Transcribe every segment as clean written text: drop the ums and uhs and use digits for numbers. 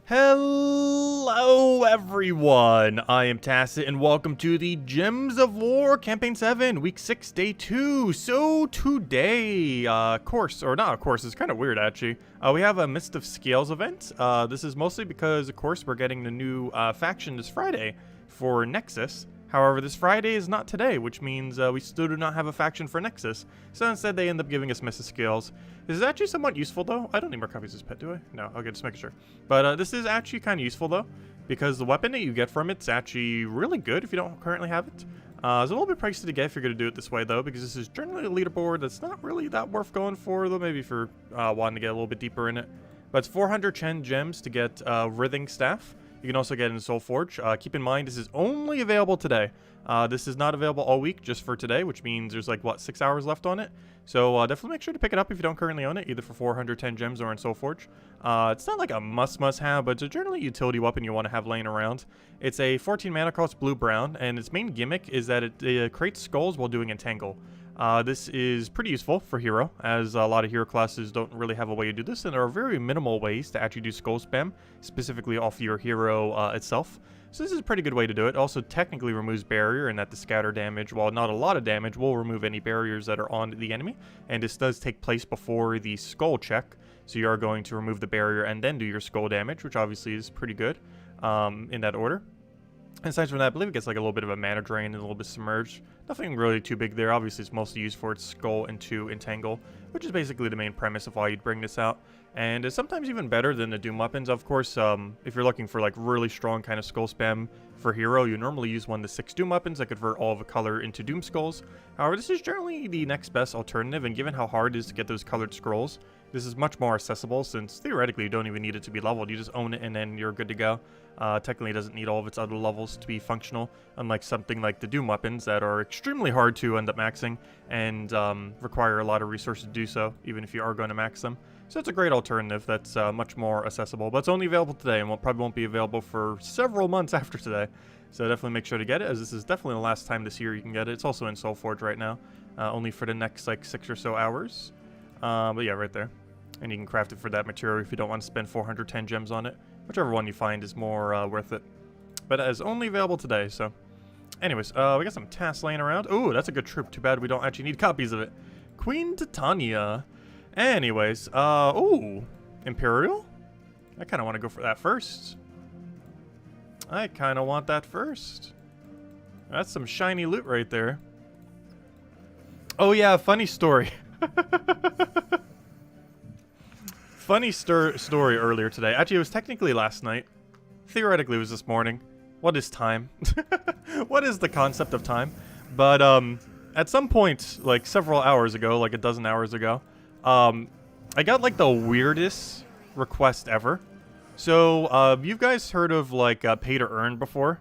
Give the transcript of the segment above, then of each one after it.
Hello everyone, I am Tacit and welcome to the Gems of War Campaign 7, Week 6, Day 2. So today, course, or not a course, it's kind of weird actually. We have a Mist of Scales event. This is mostly because, of course, we're getting the new faction this Friday for Nexus. However, this Friday is not today, which means we still do not have a faction for Nexus. So instead, they end up giving us Mist of Scales. This is actually somewhat useful, though. I don't need more copies of this pet, do I? No, okay, just making sure. But this is actually kind of useful, though, because the weapon that you get from it's actually really good if you don't currently have it. It's a little bit pricey to get if you're going to do it this way, though, because this is generally a leaderboard that's not really that worth going for, though, maybe for wanting to get a little bit deeper in it. But it's 410 gems to get Writhing Staff. You can also get it in Soulforge. Keep in mind, this is only available today. This is not available all week, just for today, which means there's like, what, 6 hours left on it? So definitely make sure to pick it up if you don't currently own it, either for 410 gems or in Soulforge. It's not like a must-have, but it's a generally utility weapon you want to have laying around. It's a 14 mana cost blue-brown, and its main gimmick is that it creates skulls while doing Entangle. This is pretty useful for hero, as a lot of hero classes don't really have a way to do this, and there are very minimal ways to actually do skull spam, specifically off your hero itself. So this is a pretty good way to do it. Also technically removes barrier, and that the scatter damage, while not a lot of damage, will remove any barriers that are on the enemy, and this does take place before the skull check, so you are going to remove the barrier and then do your skull damage, which obviously is pretty good in that order. And aside from that, I believe it gets like a little bit of a mana drain and a little bit submerged. Nothing really too big there. Obviously, it's mostly used for its skull and to entangle, which is basically the main premise of why you'd bring this out. And it's sometimes even better than the Doom weapons. Of course, if you're looking for like really strong kind of skull spam for hero, you normally use 1 to 6 Doom weapons that convert all of the color into Doom skulls. However, this is generally the next best alternative, and given how hard it is to get those colored scrolls, this is much more accessible, since theoretically you don't even need it to be leveled. You just own it and then you're good to go. Technically it doesn't need all of its other levels to be functional, unlike something like the Doom weapons that are extremely hard to end up maxing and require a lot of resources to do so, even if you are going to max them. So it's a great alternative that's much more accessible, but it's only available today and probably won't be available for several months after today. So definitely make sure to get it, as this is definitely the last time this year you can get it. It's also in Soulforge right now, only for the next like 6 or so hours. But yeah, right there. And you can craft it for that material if you don't want to spend 410 gems on it. Whichever one you find is more worth it. But it is only available today, so. Anyways, we got some tasks laying around. Ooh, that's a good troop. Too bad we don't actually need copies of it. Queen Titania. Anyways, ooh. Imperial? I kind of want to go for that first. I kind of want that first. That's some shiny loot right there. Oh yeah, funny story. Funny story earlier today. Actually, it was technically last night. Theoretically, it was this morning. What is time? What is the concept of time? But at some point, like several hours ago, like a dozen hours ago, I got like the weirdest request ever. So, you guys heard of like pay to earn before?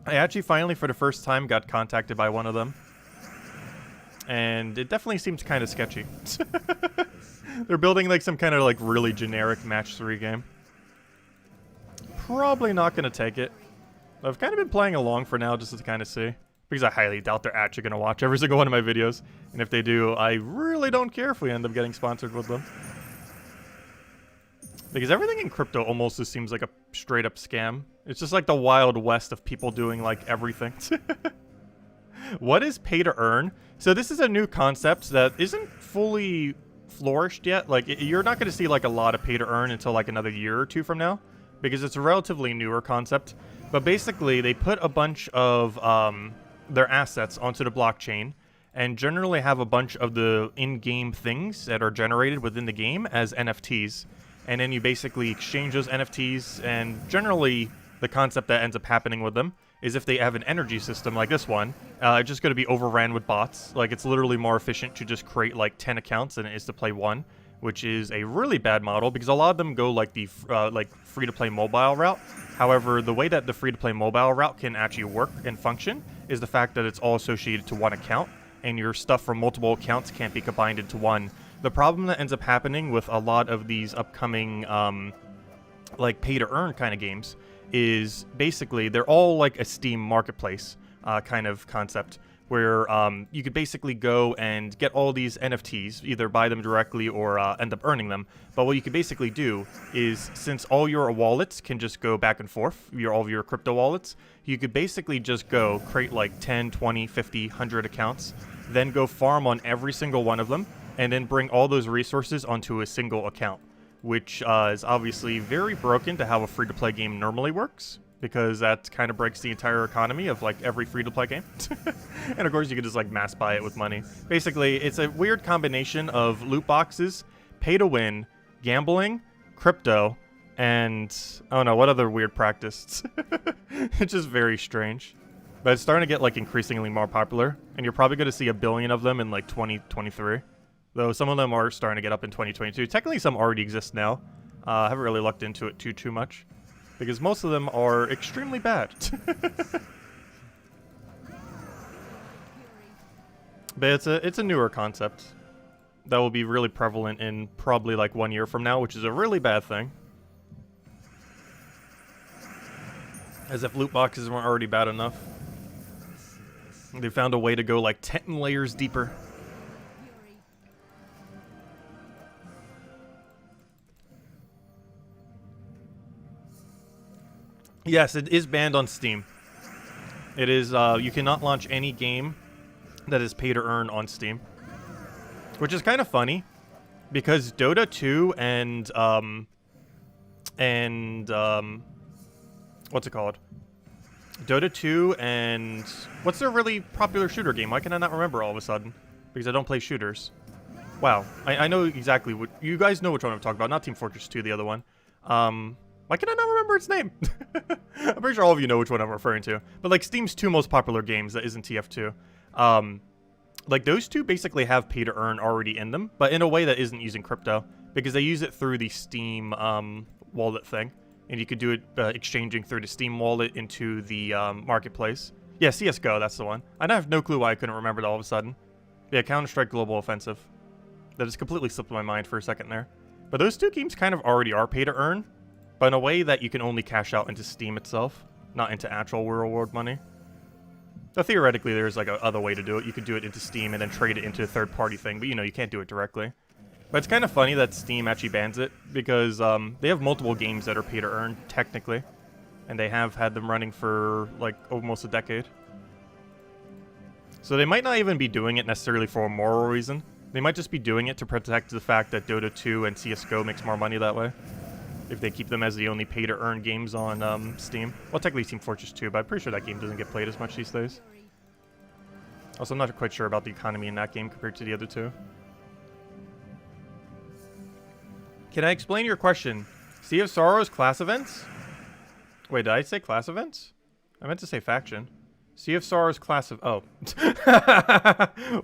I actually finally, for the first time, got contacted by one of them. And it definitely seems kind of sketchy. They're building like some kind of like really generic match 3 game. Probably not going to take it. I've kind of been playing along for now just to kind of see. Because I highly doubt they're actually going to watch every single one of my videos. And if they do, I really don't care if we end up getting sponsored with them. Because everything in crypto almost just seems like a straight up scam. It's just like the Wild West of people doing like everything. What is pay to earn? So this is a new concept that isn't fully flourished yet. Like, you're not going to see like a lot of pay to earn until like another year or 2 from now, because it's a relatively newer concept. But basically, they put a bunch of their assets onto the blockchain, and generally have a bunch of the in-game things that are generated within the game as NFTs. And then you basically exchange those NFTs, and generally the concept that ends up happening with them is if they have an energy system like this one, it's just going to be overran with bots. Like, it's literally more efficient to just create like 10 accounts than it is to play 1, which is a really bad model, because a lot of them go like the like free-to-play mobile route. However, the way that the free-to-play mobile route can actually work and function is the fact that it's all associated to 1 account, and your stuff from multiple accounts can't be combined into 1. The problem that ends up happening with a lot of these upcoming like pay-to-earn kind of games is basically they're all like a Steam marketplace kind of concept, where you could basically go and get all these NFTs, either buy them directly or end up earning them. But what you could basically do is, since all your wallets can just go back and forth, all of your crypto wallets, you could basically just go create like 10, 20, 50, 100 accounts, then go farm on every single one of them, and then bring all those resources onto a single account, which is obviously very broken to how a free-to-play game normally works, because that kind of breaks the entire economy of like every free-to-play game. And of course you can just like mass buy it with money. Basically, it's a weird combination of loot boxes, pay-to-win, gambling, crypto, and I don't know, what other weird practice? It's just very strange. But it's starting to get like increasingly more popular, and you're probably going to see 1 billion of them in like 2023. Though some of them are starting to get up in 2022. Technically some already exist now. I haven't really looked into it too much, because most of them are extremely bad. But it's a newer concept that will be really prevalent in probably like 1 year from now, which is a really bad thing. As if loot boxes weren't already bad enough. They found a way to go like 10 layers deeper. Yes, it is banned on Steam. It is, you cannot launch any game that is pay to earn on Steam. Which is kind of funny, because Dota 2 and what's it called? Dota 2 and what's their really popular shooter game? Why can I not remember all of a sudden? Because I don't play shooters. Wow, I know exactly what, you guys know which one I'm talking about, not Team Fortress 2, the other one. Why can I not remember its name? I'm pretty sure all of you know which one I'm referring to. But like Steam's 2 most popular games that isn't TF2. Like those 2 basically have pay to earn already in them, but in a way that isn't using crypto, because they use it through the Steam wallet thing. And you could do it exchanging through the Steam wallet into the marketplace. Yeah, CSGO, that's the one. I have no clue why I couldn't remember it all of a sudden. Yeah, Counter-Strike Global Offensive. That just completely slipped my mind for a second there. But those 2 games kind of already are pay to earn, but in a way that you can only cash out into Steam itself, not into actual reward money. So theoretically, there's like a other way to do it. You could do it into Steam and then trade it into a third-party thing, but you know, you can't do it directly. But it's kind of funny that Steam actually bans it, because they have multiple games that are pay to earn, technically. And they have had them running for like almost a decade. So they might not even be doing it necessarily for a moral reason. They might just be doing it to protect the fact that Dota 2 and CSGO makes more money that way, if they keep them as the only pay-to-earn games on Steam. Well, technically Team Fortress 2, but I'm pretty sure that game doesn't get played as much these days. Also, I'm not quite sure about the economy in that game compared to the other 2. Can I explain your question? Sea of Sorrows class events? Wait, did I say class events? I meant to say faction. Sea of Sorrows class of... Oh.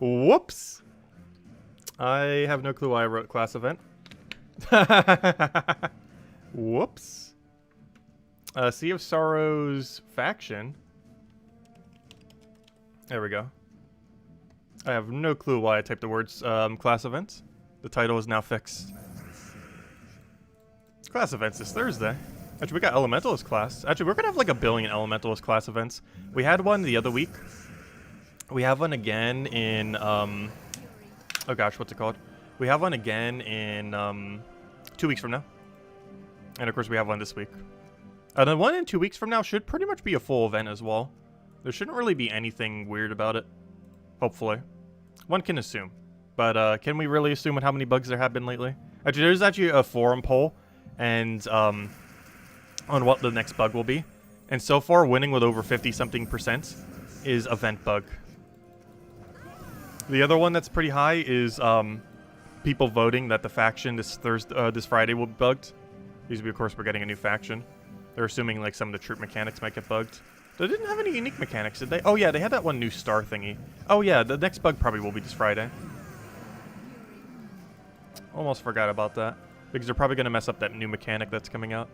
Whoops. I have no clue why I wrote class event. Whoops. Sea of Sorrows faction. There we go. I have no clue why I typed the words class events. The title is now fixed. Class events this Thursday. Actually, we got Elementalist class. Actually, we're gonna have like 1 billion Elementalist class events. We had one the other week. We have one again in, oh gosh, what's it called? We have one again in 2 weeks from now. And of course, we have one this week. The one in 2 weeks from now should pretty much be a full event as well. There shouldn't really be anything weird about it. Hopefully. One can assume. But can we really assume how many bugs there have been lately? Actually, there's actually a forum poll and on what the next bug will be. And so far, winning with over 50-something% is event bug. The other one that's pretty high is people voting that the faction this Friday will be bugged. Because, of course, we're getting a new faction. They're assuming like some of the troop mechanics might get bugged. They didn't have any unique mechanics, did they? Oh yeah, they had that one new star thingy. Oh yeah, the next bug probably will be this Friday. Almost forgot about that. Because they're probably going to mess up that new mechanic that's coming out.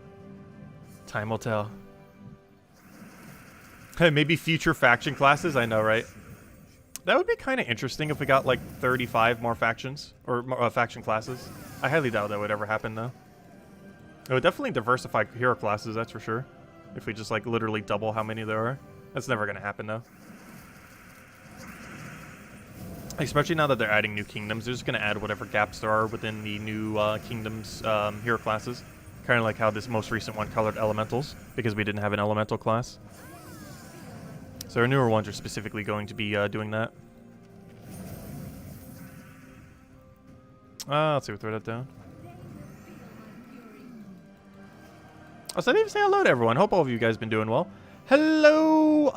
Time will tell. Hey, maybe future faction classes? I know, right? That would be kind of interesting if we got like 35 more factions. Or faction classes. I highly doubt that would ever happen, though. It would definitely diversify hero classes, that's for sure. If we just like literally double how many there are. That's never going to happen, though. Especially now that they're adding new kingdoms, they're just going to add whatever gaps there are within the new kingdoms hero classes. Kind of like how this most recent one colored elementals, because we didn't have an elemental class. So our newer ones are specifically going to be doing that. Let's see, we'll throw that down. Oh, so I didn't even say hello to everyone. Hope all of you guys been doing well. Hello,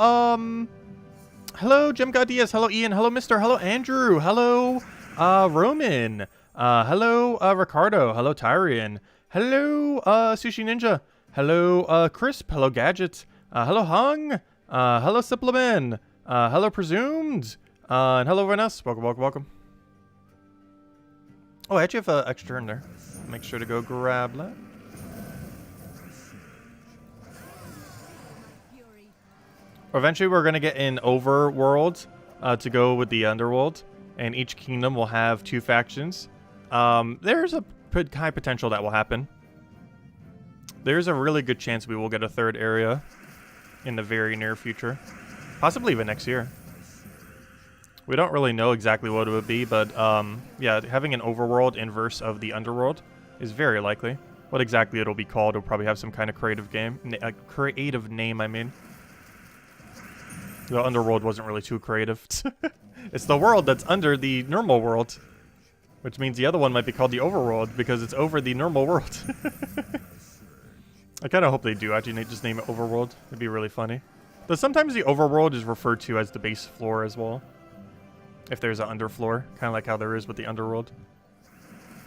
hello, Jim Diaz. Hello, Ian. Hello, Mister. Hello, Andrew. Hello, Roman. Hello, Ricardo. Hello, Tyrion. Hello, Sushi Ninja. Hello, Crisp. Hello, Gadget. Hello, Hung. Hello, Supplement. Hello, Presumed. And hello, everyone else. Welcome, welcome, welcome. Oh, I actually have an extra turn there. Make sure to go grab that. Eventually, we're going to get an overworld to go with the underworld. And each kingdom will have 2 factions. There's a high potential that will happen. There's a really good chance we will get a 3rd area in the very near future. Possibly even next year. We don't really know exactly what it would be, but yeah, having an overworld inverse of the underworld is very likely. What exactly it'll be called will probably have some kind of creative name, I mean. The underworld wasn't really too creative. It's the world that's under the normal world. Which means the other one might be called the overworld because it's over the normal world. I kind of hope they do actually just name it overworld. It'd be really funny. But sometimes the overworld is referred to as the base floor as well. If there's an underfloor, kind of like how there is with the underworld.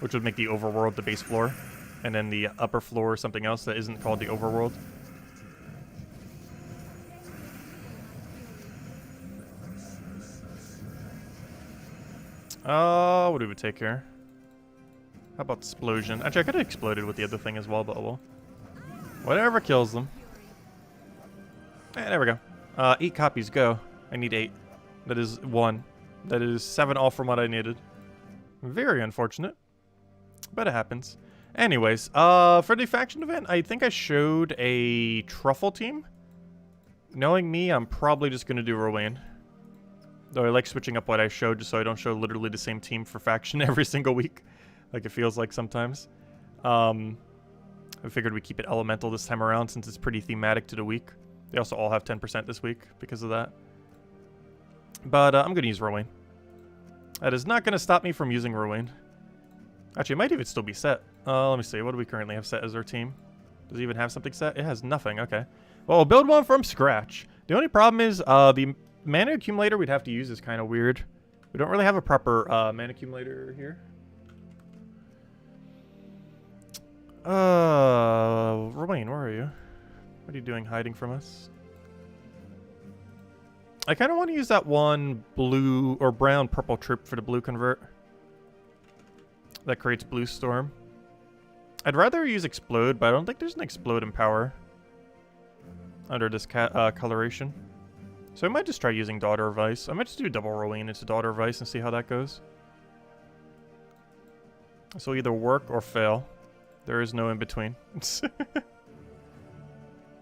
Which would make the overworld the base floor. And then the upper floor is something else that isn't called the overworld. What do we take here? How about explosion? Actually, I could have exploded with the other thing as well, but oh well. Whatever kills them. There we go. 8 copies, go. I need 8. That is 1. That is 7 all from what I needed. Very unfortunate. But it happens. Anyways, for the faction event, I think I showed a truffle team. Knowing me, I'm probably just going to do Ruin. Though I like switching up what I showed just so I don't show literally the same team for faction every single week. Like it feels like sometimes. I figured we'd keep it elemental this time around since it's pretty thematic to the week. They also all have 10% this week because of that. But I'm going to use Ruin. That is not going to stop me from using Ruin. Actually, it might even still be set. Let me see. What do we currently have set as our team? Does it even have something set? It has nothing. Okay. Well, we'll build one from scratch. The only problem is the mana accumulator we'd have to use is kind of weird. We don't really have a proper mana accumulator here. Ruin, where are you? What are you doing hiding from us? I kind of want to use that one blue or brown purple troop for the blue convert. That creates blue storm. I'd rather use explode, but I don't think there's an explode in power under this coloration. So I might just try using Daughter of Ice. I might just do double Ruin into Daughter of Ice and see how that goes. So either work or fail. There is no in between.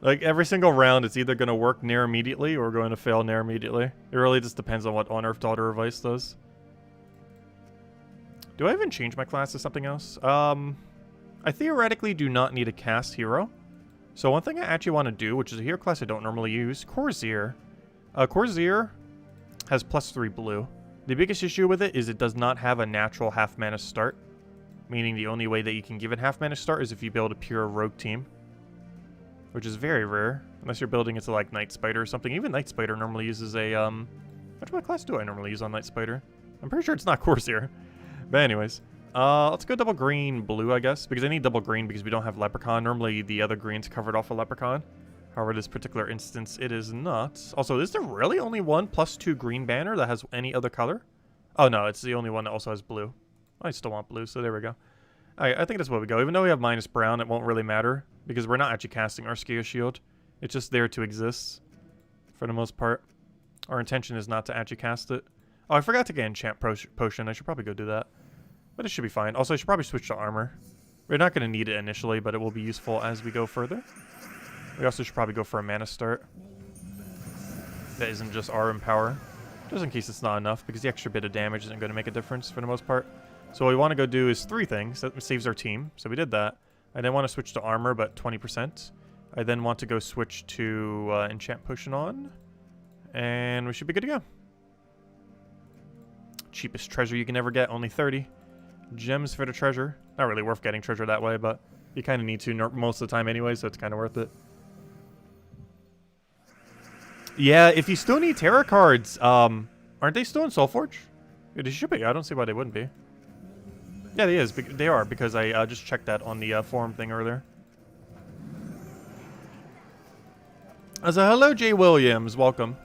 Like every single round, it's either going to work near immediately or going to fail near immediately. It really just depends on what Honor of Daughter of Ice does. Do I even change my class to something else? I theoretically do not need a cast hero. So one thing I actually want to do, which is a hero class I don't normally use, Corsair. Corsair has +3 blue. The biggest issue with it is it does not have a natural half mana start. Meaning the only way that you can give it half mana start is if you build a pure rogue team. Which is very rare. Unless you're building it to like Night Spider or something. Even Night Spider normally uses a, what class do I normally use on Night Spider? I'm pretty sure it's not Corsair. But anyways. Let's go double green blue, I guess. Because I need double green because we don't have Leprechaun. Normally the other green's covered off a Leprechaun. However, this particular instance, it is not. Also, is there really only one +2 green banner that has any other color? Oh, no, it's the only one that also has blue. I still want blue, so there we go. Alright, I think that's what we go. Even though we have minus brown, it won't really matter. Because we're not actually casting our Skeo Shield. It's just there to exist. For the most part. Our intention is not to actually cast it. Oh, I forgot to get enchant potion. I should probably go do that. But it should be fine. Also, I should probably switch to armor. We're not going to need it initially, but it will be useful as we go further. We also should probably go for a mana start. That isn't just R and power. just in case it's not enough, because the extra bit of damage isn't going to make a difference for the most part. So what we want to go do is 3 things. That saves our team. So we did that. I then want to switch to armor, but 20%. I then want to go switch to enchant potion on. And we should be good to go. Cheapest treasure you can ever get, only 30. Gems for the treasure. Not really worth getting treasure that way, but you kind of need to most of the time anyway, so it's kind of worth it. Yeah, if you still need tarot cards, aren't they still in Soulforge? Yeah, they should be. I don't see why they wouldn't be. Yeah, they are, because I just checked that on the forum thing earlier. So hello, Jay Williams. Welcome.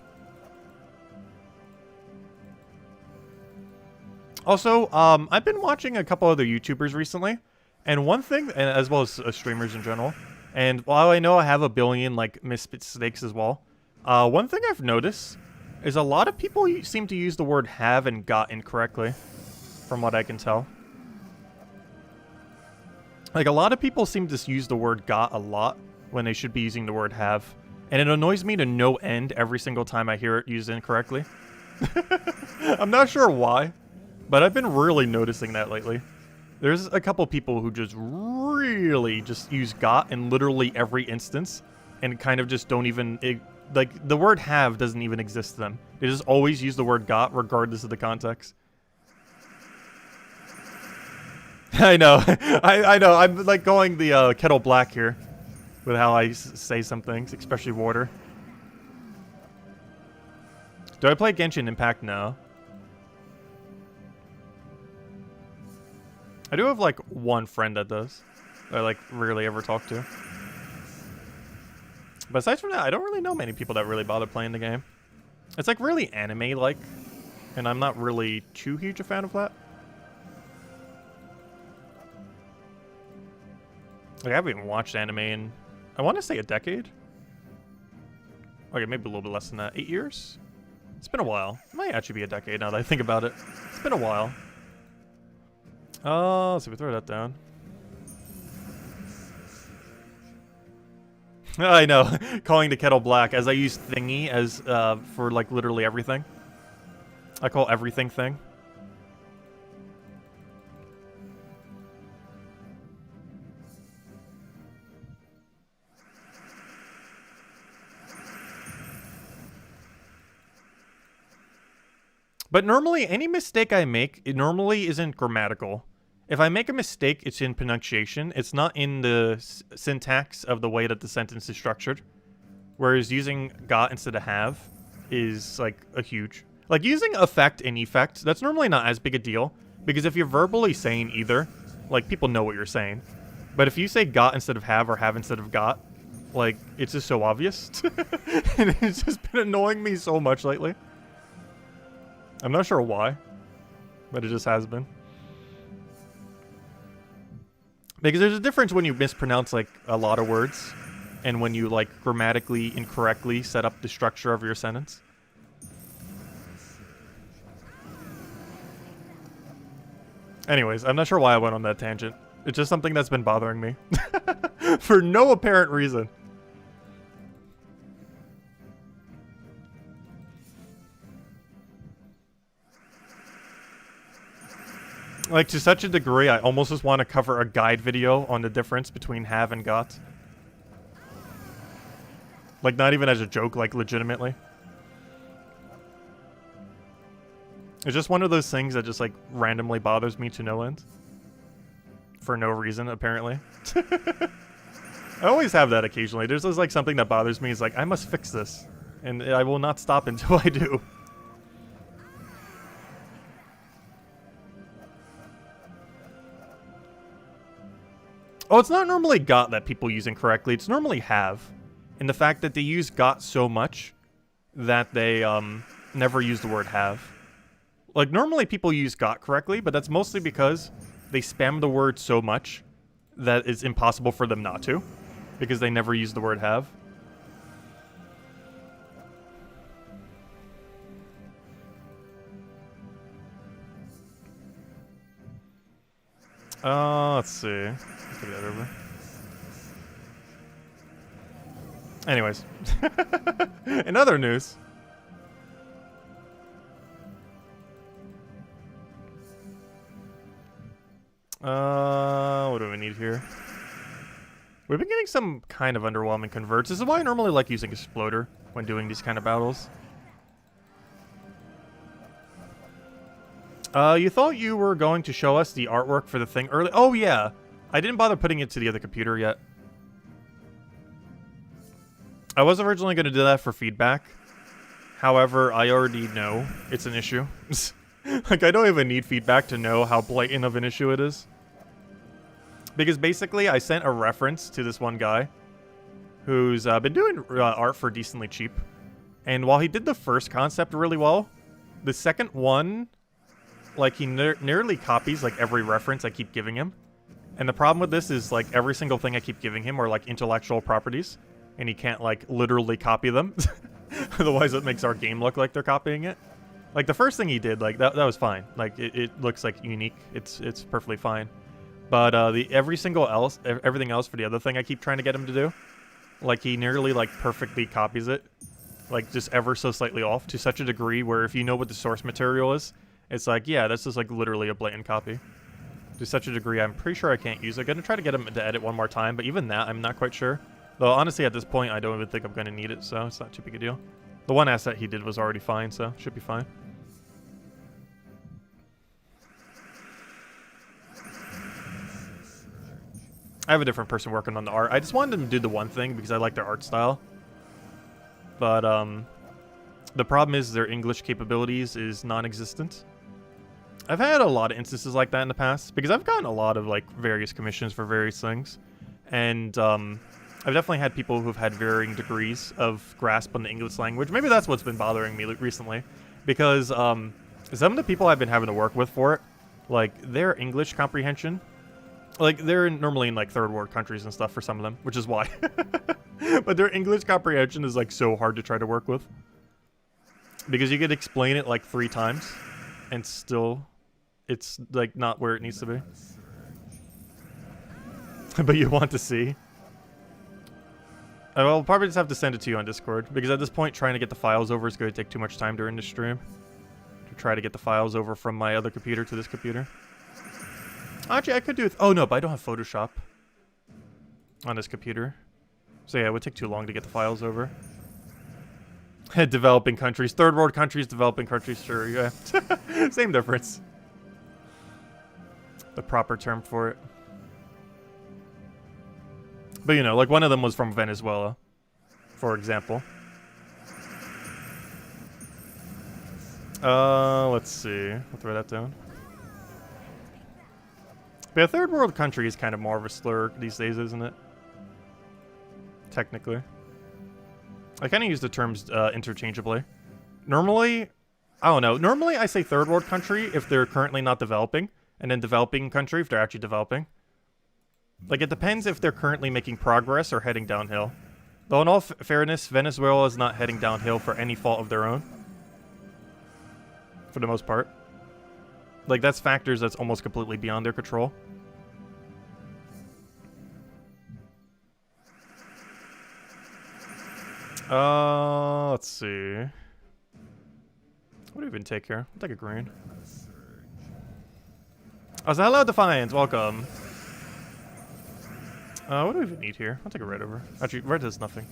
Also, I've been watching a couple other YouTubers recently, and one thing, and as well as streamers in general, and while I know I have a billion, like, mistakes as well, one thing I've noticed is a lot of people seem to use the word have and got incorrectly, from what I can tell. Like, a lot of people seem to use the word got a lot when they should be using the word have. And it annoys me to no end every single time I hear it used incorrectly. I'm not sure why, but I've been really noticing that lately. There's a couple people who just really just use got in literally every instance and kind of just don't even... like, the word have doesn't even exist to them. They just always use the word got regardless of the context. I know. I know. I'm like going the kettle black here with how I say some things, especially water. Do I play Genshin Impact? No. I do have like one friend that does. That I like rarely ever talk to. But aside from that, I don't really know many people that really bother playing the game. It's like really anime-like, and I'm not really too huge a fan of that. Like, I haven't even watched anime in, I want to say a decade. Okay, maybe a little bit less than that. 8 years? It's been a while. It might actually be a decade now that I think about it. It's been a while. Oh, let's see if we throw that down. I know, calling the kettle black, as I use thingy as for like literally everything. I call everything thing. But normally, any mistake I make, it normally isn't grammatical. If I make a mistake, it's in pronunciation. It's not in the syntax of the way that the sentence is structured. Whereas using got instead of have is, like, a huge... Like, using affect and effect, that's normally not as big a deal. Because if you're verbally saying either, like, people know what you're saying. But if you say got instead of have or have instead of got, like, it's just so obvious. And it's just been annoying me so much lately. I'm not sure why, but it just has been. Because there's a difference when you mispronounce, like, a lot of words and when you, like, grammatically incorrectly set up the structure of your sentence. Anyways, I'm not sure why I went on that tangent. It's just something that's been bothering me. For no apparent reason. Like, to such a degree, I almost just want to cover a guide video on the difference between have and got. Like, not even as a joke, like, legitimately. It's just one of those things that just, like, randomly bothers me to no end. For no reason, apparently. I always have that occasionally. There's just, like, something that bothers me. It's like, I must fix this. And I will not stop until I do. Oh, it's not normally got that people use incorrectly. It's normally have. And the fact that they use got so much that they never use the word have. Like, normally people use got correctly, but that's mostly because they spam the word so much that it's impossible for them not to. Because they never use the word have. Let's see. Take that over. Anyways. In other news. What do we need here? We've been getting some kind of underwhelming converts. This is why I normally like using Exploder when doing these kind of battles. You thought you were going to show us the artwork for the thing early? Oh, yeah. I didn't bother putting it to the other computer yet. I was originally going to do that for feedback. However, I already know it's an issue. Like, I don't even need feedback to know how blatant of an issue it is. Because basically, I sent a reference to this one guy who's been doing art for decently cheap. And while he did the first concept really well, the second one, like, he nearly copies, like, every reference I keep giving him. And the problem with this is, like, every single thing I keep giving him are, like, intellectual properties. And he can't, like, literally copy them. Otherwise, it makes our game look like they're copying it. Like, the first thing he did, like, that was fine. Like, it looks, like, unique. It's perfectly fine. But everything else for the other thing I keep trying to get him to do, like, he nearly, like, perfectly copies it. Like, just ever so slightly off to such a degree where if you know what the source material is, it's like, yeah, that's just, like, literally a blatant copy. To such a degree, I'm pretty sure I can't use it. I'm going to try to get him to edit one more time, but even that, I'm not quite sure. Though, honestly, at this point, I don't even think I'm going to need it, so it's not too big a deal. The one asset he did was already fine, so should be fine. I have a different person working on the art. I just wanted them to do the one thing because I like their art style. But, the problem is their English capabilities is non-existent. I've had a lot of instances like that in the past because I've gotten a lot of, like, various commissions for various things. And, I've definitely had people who've had varying degrees of grasp on the English language. Maybe that's what's been bothering me recently. Because, some of the people I've been having to work with for it, like, their English comprehension, like, they're normally in, like, third world countries and stuff for some of them, which is why. But their English comprehension is, like, so hard to try to work with. Because you could explain it, like, 3 times, and still, it's, like, not where it needs to be. But you want to see. I'll probably just have to send it to you on Discord, because at this point, trying to get the files over is going to take too much time during the stream. To try to get the files over from my other computer to this computer. Actually, I could do it. Oh, no, but I don't have Photoshop on this computer. So, yeah, it would take too long to get the files over. Developing countries. Third world countries, developing countries, sure, yeah. Same difference. The proper term for it. But, you know, like, one of them was from Venezuela, for example. Let's see. I'll throw that down. But a third world country is kind of more of a slur these days, isn't it? Technically. I kind of use the terms interchangeably. Normally, I don't know. Normally, I say third world country if they're currently not developing, and then developing country if they're actually developing. Like, it depends if they're currently making progress or heading downhill. Though in all fairness, Venezuela is not heading downhill for any fault of their own. For the most part. Like, that's factors that's almost completely beyond their control. Let's see. What do we even take here? I'll take a green. Oh, so hello, Defiance. Welcome. What do we even need here? I'll take a red over. Actually, red does nothing.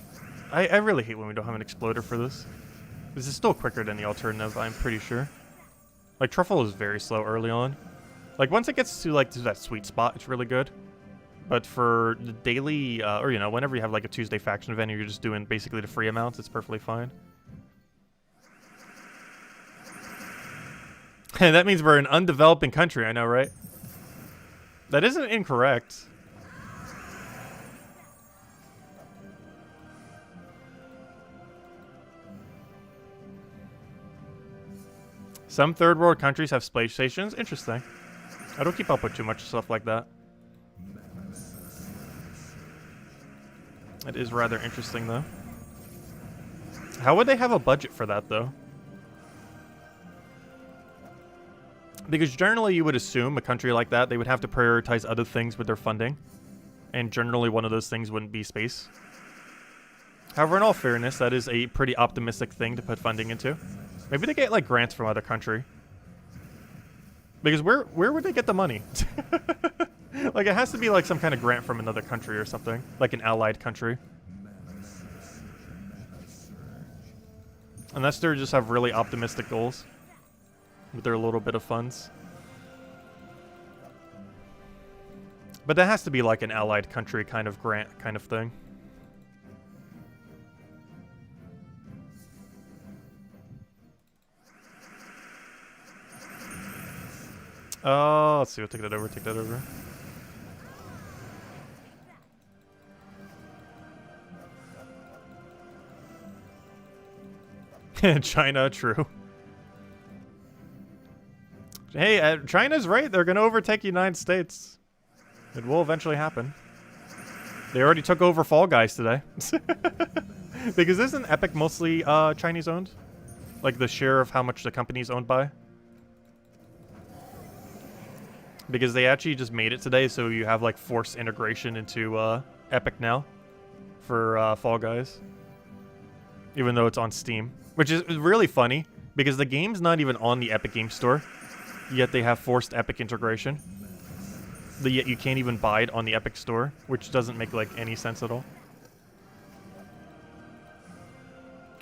I really hate when we don't have an exploder for this. This is still quicker than the alternative, I'm pretty sure. Like, Truffle is very slow early on. Like, once it gets to, like, to that sweet spot, it's really good. But for the daily, or, you know, whenever you have, like, a Tuesday faction event, you're just doing basically the free amounts, it's perfectly fine. And that means we're an undeveloping country, I know, right? That isn't incorrect. Some third world countries have space stations. Interesting. I don't keep up with too much stuff like that. It is rather interesting, though. How would they have a budget for that, though? Because generally you would assume a country like that, they would have to prioritize other things with their funding. And generally one of those things wouldn't be space. However, in all fairness, that is a pretty optimistic thing to put funding into. Maybe they get, like, grants from other country. Because where would they get the money? Like, it has to be like some kind of grant from another country or something. Like an allied country. Unless they just have really optimistic goals. With their little bit of funds. But that has to be like an allied country kind of grant kind of thing. Oh, let's see. We'll take that over. Take that over. China, true. Hey, China's right. They're going to overtake the United States. It will eventually happen. They already took over Fall Guys today. Because isn't Epic mostly Chinese owned? Like the share of how much the company's owned by? Because they actually just made it today, so you have like forced integration into Epic now for Fall Guys. Even though it's on Steam. Which is really funny, because the game's not even on the Epic Game Store, yet they have forced Epic integration. Yet you can't even buy it on the Epic Store, which doesn't make like any sense at all.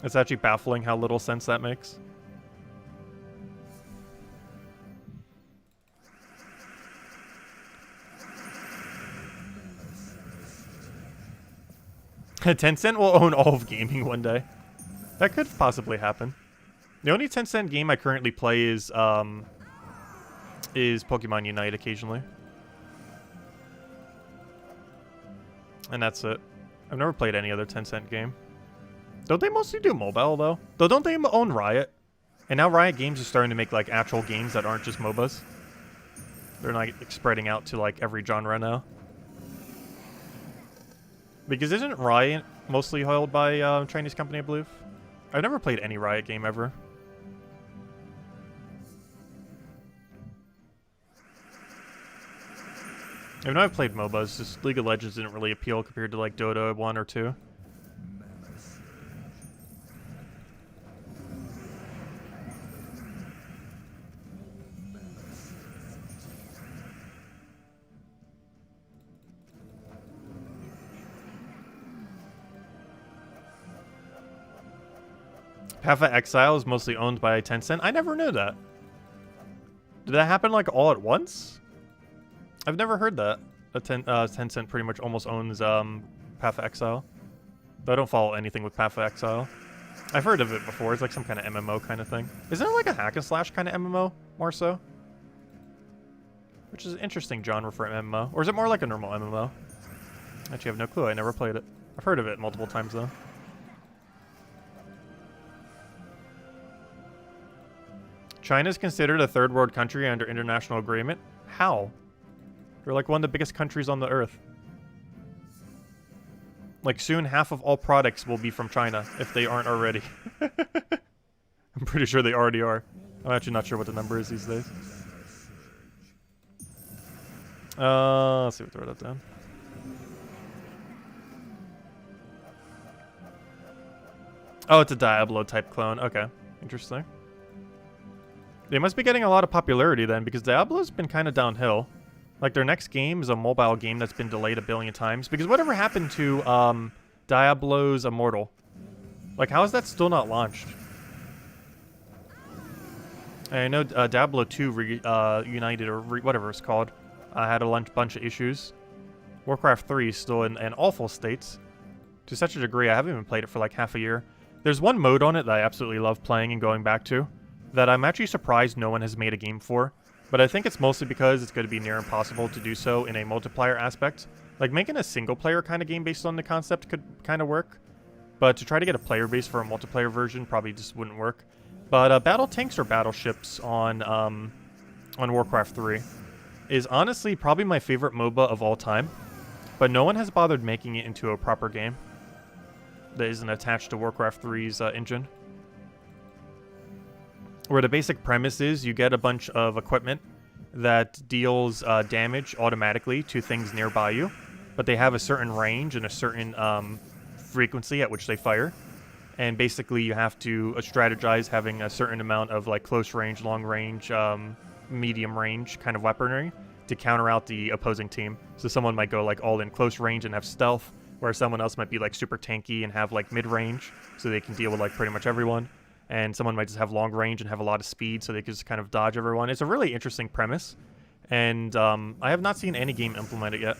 It's actually baffling how little sense that makes. Tencent will own all of gaming one day. That could possibly happen. The only Tencent game I currently play is Pokemon Unite occasionally. And that's it. I've never played any other Tencent game. Don't they mostly do mobile, though? Though, don't they own Riot? And now Riot Games is starting to make, like, actual games that aren't just MOBAs. They're not like, spreading out to, like, every genre now. Because isn't Riot mostly held by a Chinese company, I believe? I've never played any Riot game ever. Even though I've played MOBAs, just League of Legends didn't really appeal compared to like Dota 1 or 2. Path of Exile is mostly owned by Tencent. I never knew that. Did that happen like all at once? I've never heard that. Tencent pretty much almost owns Path of Exile. Though I don't follow anything with Path of Exile. I've heard of it before. It's like some kind of MMO kind of thing. Isn't it like a hack and slash kind of MMO, more so? Which is an interesting genre for an MMO. Or is it more like a normal MMO? Actually, I have no clue. I never played it. I've heard of it multiple times, though. China is considered a third world country under international agreement. How? They're like one of the biggest countries on the earth. Like soon half of all products will be from China, if they aren't already. I'm pretty sure they already are. I'm actually not sure what the number is these days. Let's see, we'll throw that down. Oh, it's a Diablo type clone. Okay, interesting. They must be getting a lot of popularity then, because Diablo's been kind of downhill. Like, their next game is a mobile game that's been delayed a billion times. Because whatever happened to Diablo's Immortal? Like, how is that still not launched? And I know Diablo 2 United, or whatever it's called, had a bunch of issues. Warcraft 3 is still in an awful state. To such a degree, I haven't even played it for like half a year. There's one mode on it that I absolutely love playing and going back to, that I'm actually surprised no one has made a game for. But I think it's mostly because it's going to be near impossible to do so in a multiplayer aspect. Like, making a single-player kind of game based on the concept could kind of work. But to try to get a player base for a multiplayer version probably just wouldn't work. But battle tanks or battleships on Warcraft 3 is honestly probably my favorite MOBA of all time. But no one has bothered making it into a proper game that isn't attached to Warcraft 3's engine. Where the basic premise is you get a bunch of equipment that deals damage automatically to things nearby you, but they have a certain range and a certain frequency at which they fire. And basically you have to strategize having a certain amount of like close range, long range, medium range kind of weaponry to counter out the opposing team. So someone might go like all in close range and have stealth, whereas someone else might be like super tanky and have like mid range, so they can deal with like pretty much everyone. And someone might just have long range and have a lot of speed, so they can just kind of dodge everyone. It's a really interesting premise, and I have not seen any game implement it yet.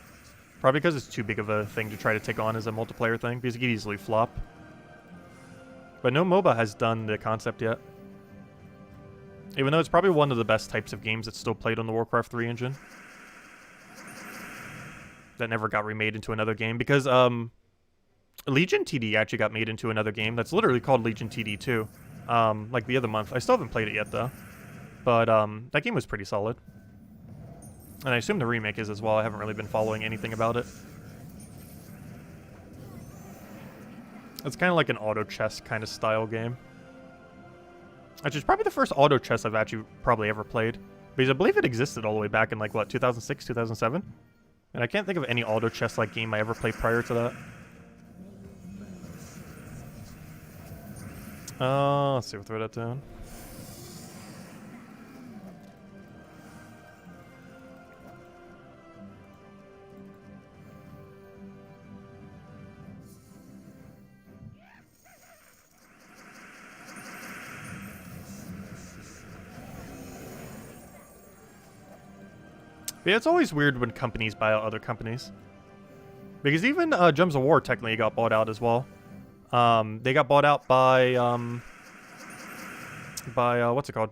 Probably because it's too big of a thing to try to take on as a multiplayer thing, because it could easily flop. But no MOBA has done the concept yet. Even though it's probably one of the best types of games that's still played on the Warcraft 3 engine. That never got remade into another game, because Legion TD actually got made into another game that's literally called Legion TD 2. Like the other month. I still haven't played it yet, though. But that game was pretty solid. And I assume the remake is as well. I haven't really been following anything about it. It's kind of like an auto chess kind of style game. Actually, it's probably the first auto chess I've actually probably ever played. Because I believe it existed all the way back in like, what, 2006, 2007? And I can't think of any auto chess-like game I ever played prior to that. Let's see, we'll throw that down. But yeah, it's always weird when companies buy out other companies. Because even Gems of War technically got bought out as well. They got bought out by what's it called?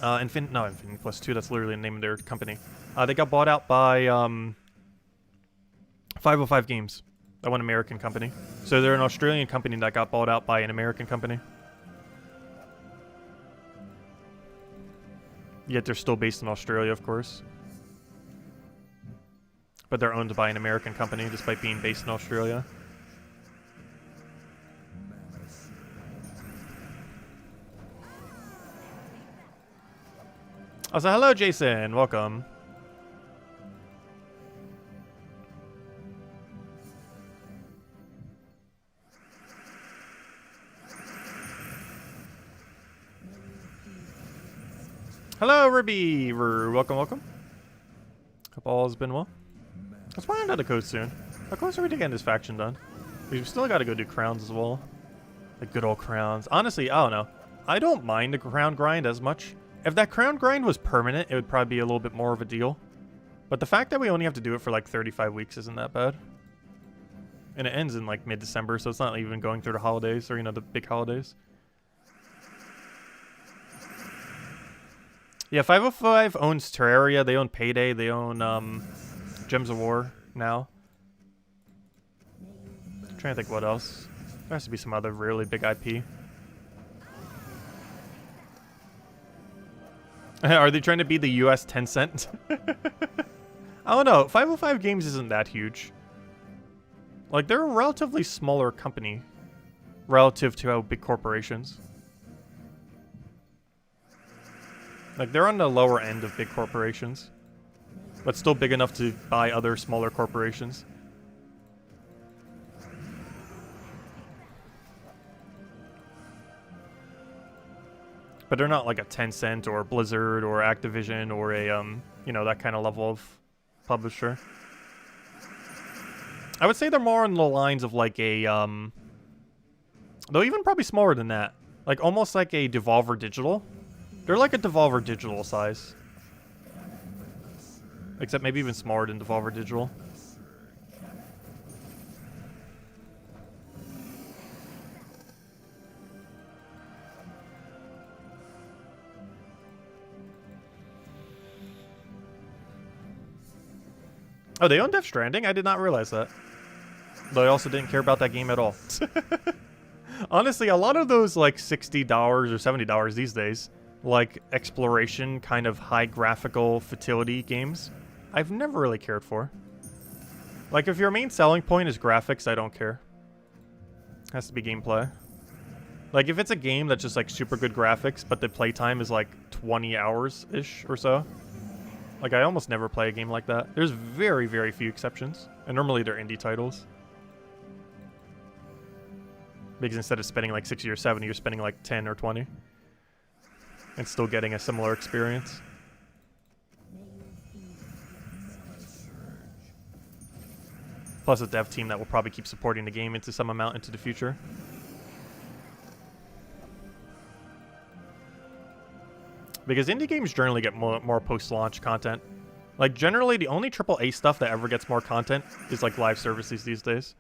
Infinity Plus 2, that's literally the name of their company. They got bought out by 505 Games, that one American company. So they're an Australian company that got bought out by an American company. Yet they're still based in Australia, of course. But they're owned by an American company despite being based in Australia. Oh, so hello, Jason. Welcome. Hello, Ribby. Welcome, welcome. Hope all has been well. Let's find out the code soon. How close are we to getting this faction done? We've still got to go do crowns as well. Like good old crowns. Honestly, I don't know. I don't mind the crown grind as much. If that crown grind was permanent, it would probably be a little bit more of a deal. But the fact that we only have to do it for like 35 weeks isn't that bad. And it ends in like mid-December, so it's not even going through the holidays or, you know, the big holidays. Yeah, 505 owns Terraria, they own Payday, they own Gems of War now. I'm trying to think what else. There has to be some other really big IP. Are they trying to be the US Tencent? I don't know. 505 Games isn't that huge. Like, they're a relatively smaller company relative to how big corporations. Like, they're on the lower end of big corporations, but still big enough to buy other smaller corporations. But they're not like a Tencent or Blizzard or Activision or a, you know, that kind of level of publisher. I would say they're more on the lines of like a, though even probably smaller than that. Like almost like a Devolver Digital. They're like a Devolver Digital size. Except maybe even smaller than Devolver Digital. Oh, they own Death Stranding? I did not realize that. Though I also didn't care about that game at all. Honestly, a lot of those like $60 or $70 these days, like exploration kind of high graphical fidelity games, I've never really cared for. Like if your main selling point is graphics, I don't care. It has to be gameplay. Like if it's a game that's just like super good graphics, but the playtime is like 20 hours-ish or so. Like, I almost never play a game like that. There's very, very few exceptions. And normally they're indie titles. Because instead of spending like 60 or 70, you're spending like 10 or 20. And still getting a similar experience. plus a dev team that will probably keep supporting the game into some amount into the future. Because indie games generally get more post-launch content. Like, generally, the only AAA stuff that ever gets more content is, like, live services these days.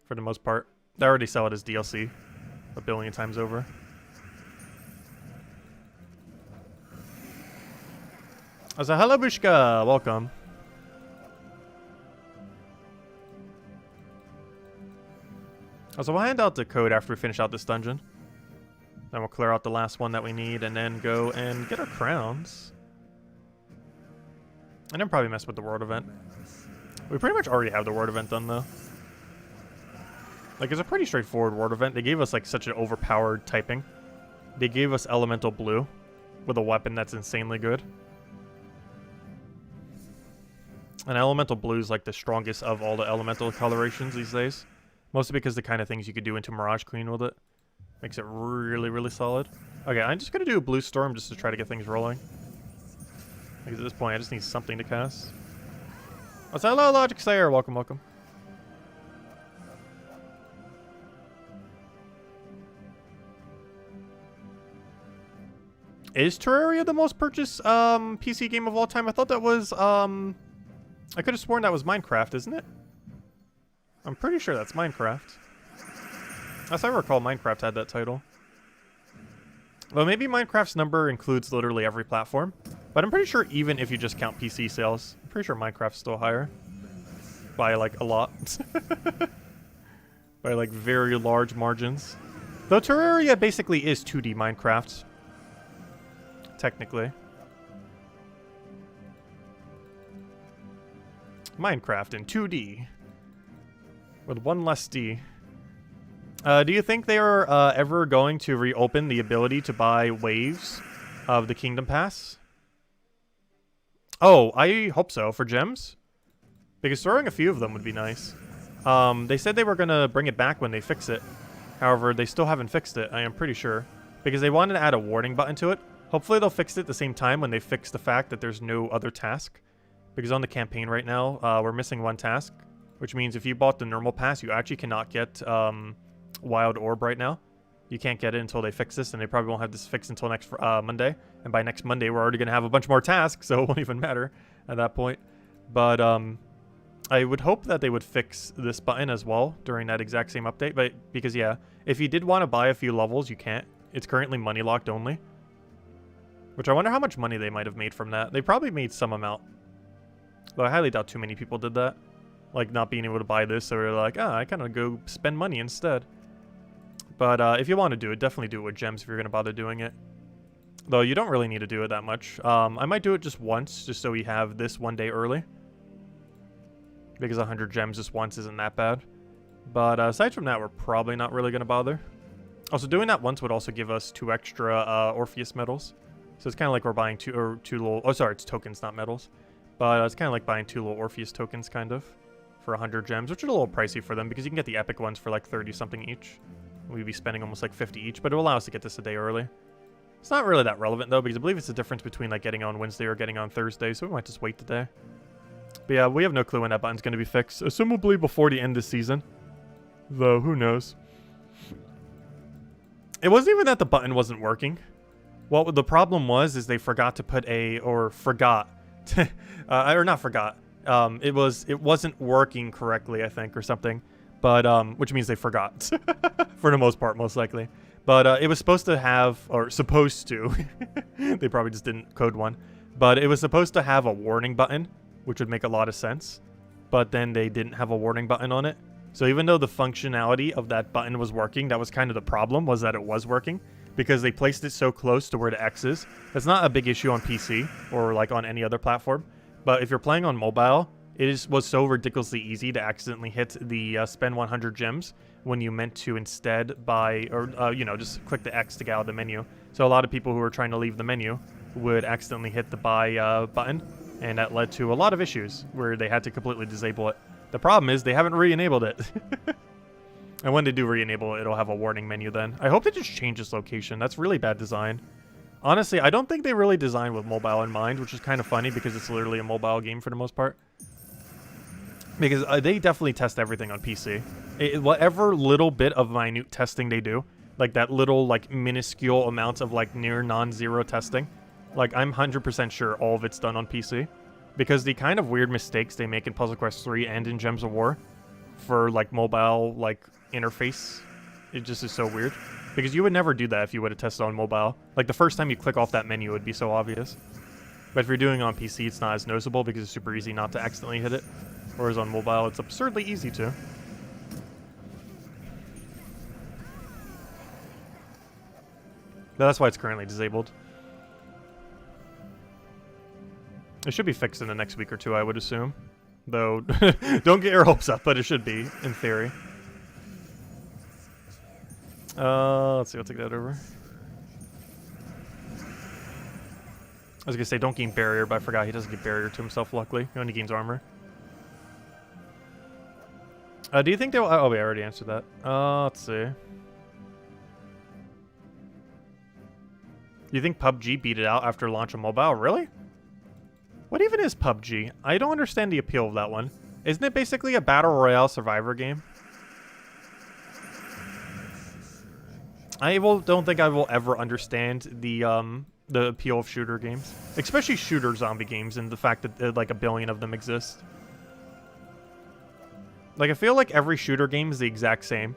For the most part. They already sell it as DLC a billion times over. So, hello, Bushka. Welcome. So, we'll hand out the code after we finish out this dungeon. Then we'll clear out the last one that we need and then go and get our crowns. And then probably mess with the world event. We pretty much already have the world event done, though. Like, it's a pretty straightforward world event. They gave us, like, such an overpowered typing. They gave us Elemental Blue with a weapon that's insanely good. And Elemental Blue is, like, the strongest of all the elemental colorations these days. Mostly because the kind of things you could do into Mirage Queen with it. Makes it really, really solid. Okay, I'm just going to do a Blue Storm just to try to get things rolling. Because at this point, I just need something to cast. Oh, so hello, Logic Slayer. Welcome, welcome. Is Terraria the most purchased PC game of all time? I thought that was... I could have sworn that was Minecraft, isn't it? I'm pretty sure that's Minecraft. As I recall, Minecraft had that title. Well, maybe Minecraft's number includes literally every platform. But I'm pretty sure even if you just count PC sales, I'm pretty sure Minecraft's still higher. By, like, a lot. By, like, very large margins. Though Terraria basically is 2D Minecraft. Technically. Minecraft in 2D. With one less D. Do you think they are ever going to reopen the ability to buy waves of the Kingdom Pass? Oh, I hope so. For gems? Because throwing a few of them would be nice. They said they were going to bring it back when they fix it. However, they still haven't fixed it, I am pretty sure. Because they wanted to add a warning button to it. Hopefully they'll fix it at the same time when they fix the fact that there's no other task. Because on the campaign right now, we're missing one task. Which means if you bought the normal pass, you actually cannot get Wild Orb right now. You can't get it until they fix this, and they probably won't have this fixed until next Monday. And by next Monday, we're already going to have a bunch more tasks, so it won't even matter at that point. But I would hope that they would fix this button as well during that exact same update. But because, yeah, if you did want to buy a few levels, you can't. It's currently money locked only. Which I wonder how much money they might have made from that. They probably made some amount. Though I highly doubt too many people did that. Like, not being able to buy this, so they're like, ah, I kind of go spend money instead. But if you want to do it, definitely do it with gems if you're going to bother doing it. Though you don't really need to do it that much. I might do it just once, just so we have this one day early. Because 100 gems just once isn't that bad. But aside from that, we're probably not really going to bother. Also, doing that once would also give us 2 extra Orpheus medals. So it's kind of like we're buying two little... Oh, sorry, it's tokens, not medals. But it's kind of like buying 2 little Orpheus tokens, kind of. For 100 gems, which are a little pricey for them because you can get the epic ones for like 30-something each. We'd be spending almost like 50 each, but it will allow us to get this a day early. It's not really that relevant though, because I believe it's the difference between like getting on Wednesday or getting on Thursday, so we might just wait the day. But yeah, we have no clue when that button's going to be fixed, assumably before the end of the season. Though, who knows? It wasn't even that the button wasn't working. What the problem was is they forgot to put or not forgot. It wasn't working correctly, I think, or something. But, which means they forgot. For the most part, most likely. But, it was supposed to have, or supposed to. They probably just didn't code one. But it was supposed to have a warning button, which would make a lot of sense. But then they didn't have a warning button on it. So even though the functionality of that button was working, that was kind of the problem, was that it was working. Because they placed it so close to where the X is. That's not a big issue on PC, or like on any other platform. But if you're playing on mobile, was so ridiculously easy to accidentally hit the spend 100 gems when you meant to instead buy, or, you know, just click the X to get out of the menu. So a lot of people who were trying to leave the menu would accidentally hit the buy button, and that led to a lot of issues where they had to completely disable it. The problem is they haven't re-enabled it. And when they do re-enable it, it'll have a warning menu then. I hope they just change this location. That's really bad design. Honestly, I don't think they really designed with mobile in mind, which is kind of funny because it's literally a mobile game for the most part. Because they definitely test everything on PC. Whatever little bit of minute testing they do, like that little, like, minuscule amount of, like, near non-zero testing, like, I'm 100% sure all of it's done on PC. Because the kind of weird mistakes they make in Puzzle Quest 3 and in Gems of War for, like, mobile, like, interface, it just is so weird. Because you would never do that if you would have tested on mobile. Like, the first time you click off that menu, it would be so obvious. But if you're doing it on PC, it's not as noticeable because it's super easy not to accidentally hit it. Whereas on mobile, it's absurdly easy to. But that's why it's currently disabled. It should be fixed in the next week or two, I would assume. Though, don't get your hopes up, but it should be, in theory. Let's see, I'll take that over. I was gonna say, don't gain barrier, but I forgot he doesn't get barrier to himself, luckily. He only gains armor. Do you think they'll... Oh, we already answered that. Let's see. You think PUBG beat it out after launch of mobile? Really? What even is PUBG? I don't understand the appeal of that one. Isn't it basically a battle royale survivor game? Don't think I will ever understand the appeal of shooter games, especially shooter zombie games, and the fact that like a billion of them exist. Like, I feel like every shooter game is the exact same.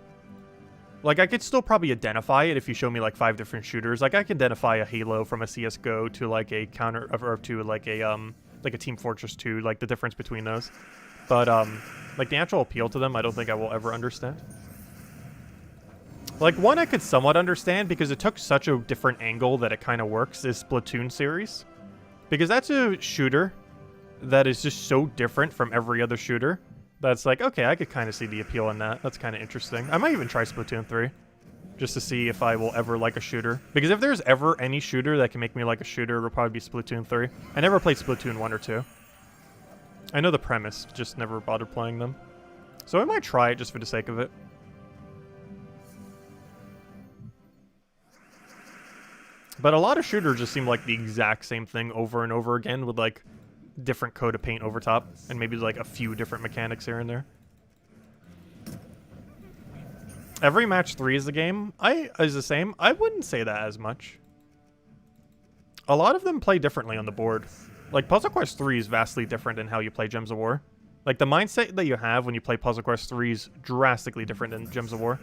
Like, I could still probably identify it if you show me, like, 5 different shooters. Like, I can identify a Halo from a CSGO to, like, a counter... Or to, like a Team Fortress 2, like, the difference between those. But, like, the actual appeal to them, I don't think I will ever understand. Like, one I could somewhat understand, because it took such a different angle that it kind of works, is Splatoon series. Because that's a shooter that is just so different from every other shooter. That's like, okay, I could kind of see the appeal in that. That's kind of interesting. I might even try Splatoon 3. Just to see if I will ever like a shooter. Because if there's ever any shooter that can make me like a shooter, it'll probably be Splatoon 3. I never played Splatoon 1 or 2. I know the premise, just never bothered playing them. So I might try it just for the sake of it. But a lot of shooters just seem like the exact same thing over and over again with like different coat of paint over top and maybe like a few different mechanics here and there. Every match 3 is the game. Is the same. I wouldn't say that as much. A lot of them play differently on the board. Like Puzzle Quest 3 is vastly different in how you play Gems of War. Like the mindset that you have when you play Puzzle Quest 3 is drastically different than Gems of War.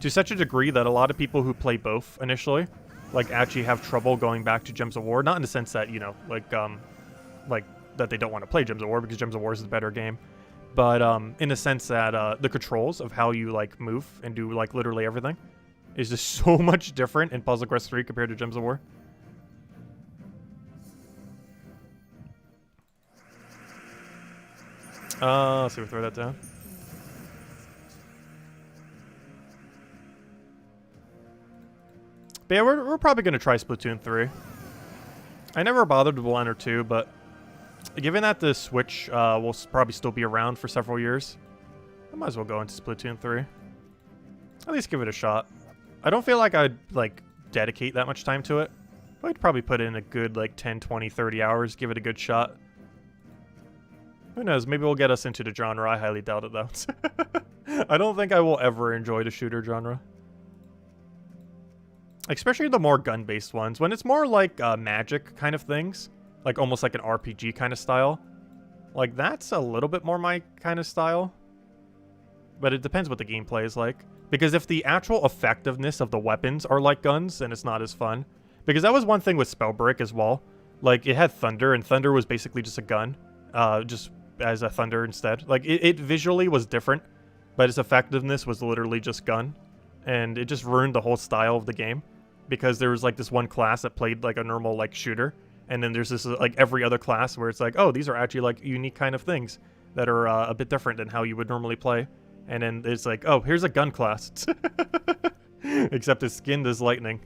To such a degree that a lot of people who play both initially, like actually have trouble going back to Gems of War. Not in the sense that, you know, like that they don't want to play Gems of War because Gems of War is the better game. But in the sense that the controls of how you like move and do like literally everything is just so much different in Puzzle Quest 3 compared to Gems of War. Let's see if we throw that down. But yeah, we're probably going to try Splatoon 3. I never bothered with 1 or 2, but given that the Switch will probably still be around for several years, I might as well go into Splatoon 3. At least give it a shot. I don't feel like I'd, like, dedicate that much time to it. But I'd probably put in a good, like, 10, 20, 30 hours, give it a good shot. Who knows, maybe we'll get us into the genre. I highly doubt it, though. I don't think I will ever enjoy the shooter genre. Especially the more gun-based ones. When it's more like magic kind of things, like almost like an RPG kind of style, like that's a little bit more my kind of style. But it depends what the gameplay is like. Because if the actual effectiveness of the weapons are like guns, then it's not as fun. Because that was one thing with Spellbreak as well. Like, it had thunder, and thunder was basically just a gun. Just as a thunder instead. Like, it visually was different, but its effectiveness was literally just gun. And it just ruined the whole style of the game. Because there was, like, this one class that played, like, a normal, like, shooter. And then there's this, like, every other class where it's like, oh, these are actually, like, unique kind of things that are a bit different than how you would normally play. And then it's like, oh, here's a gun class. Except it's skinned as lightning.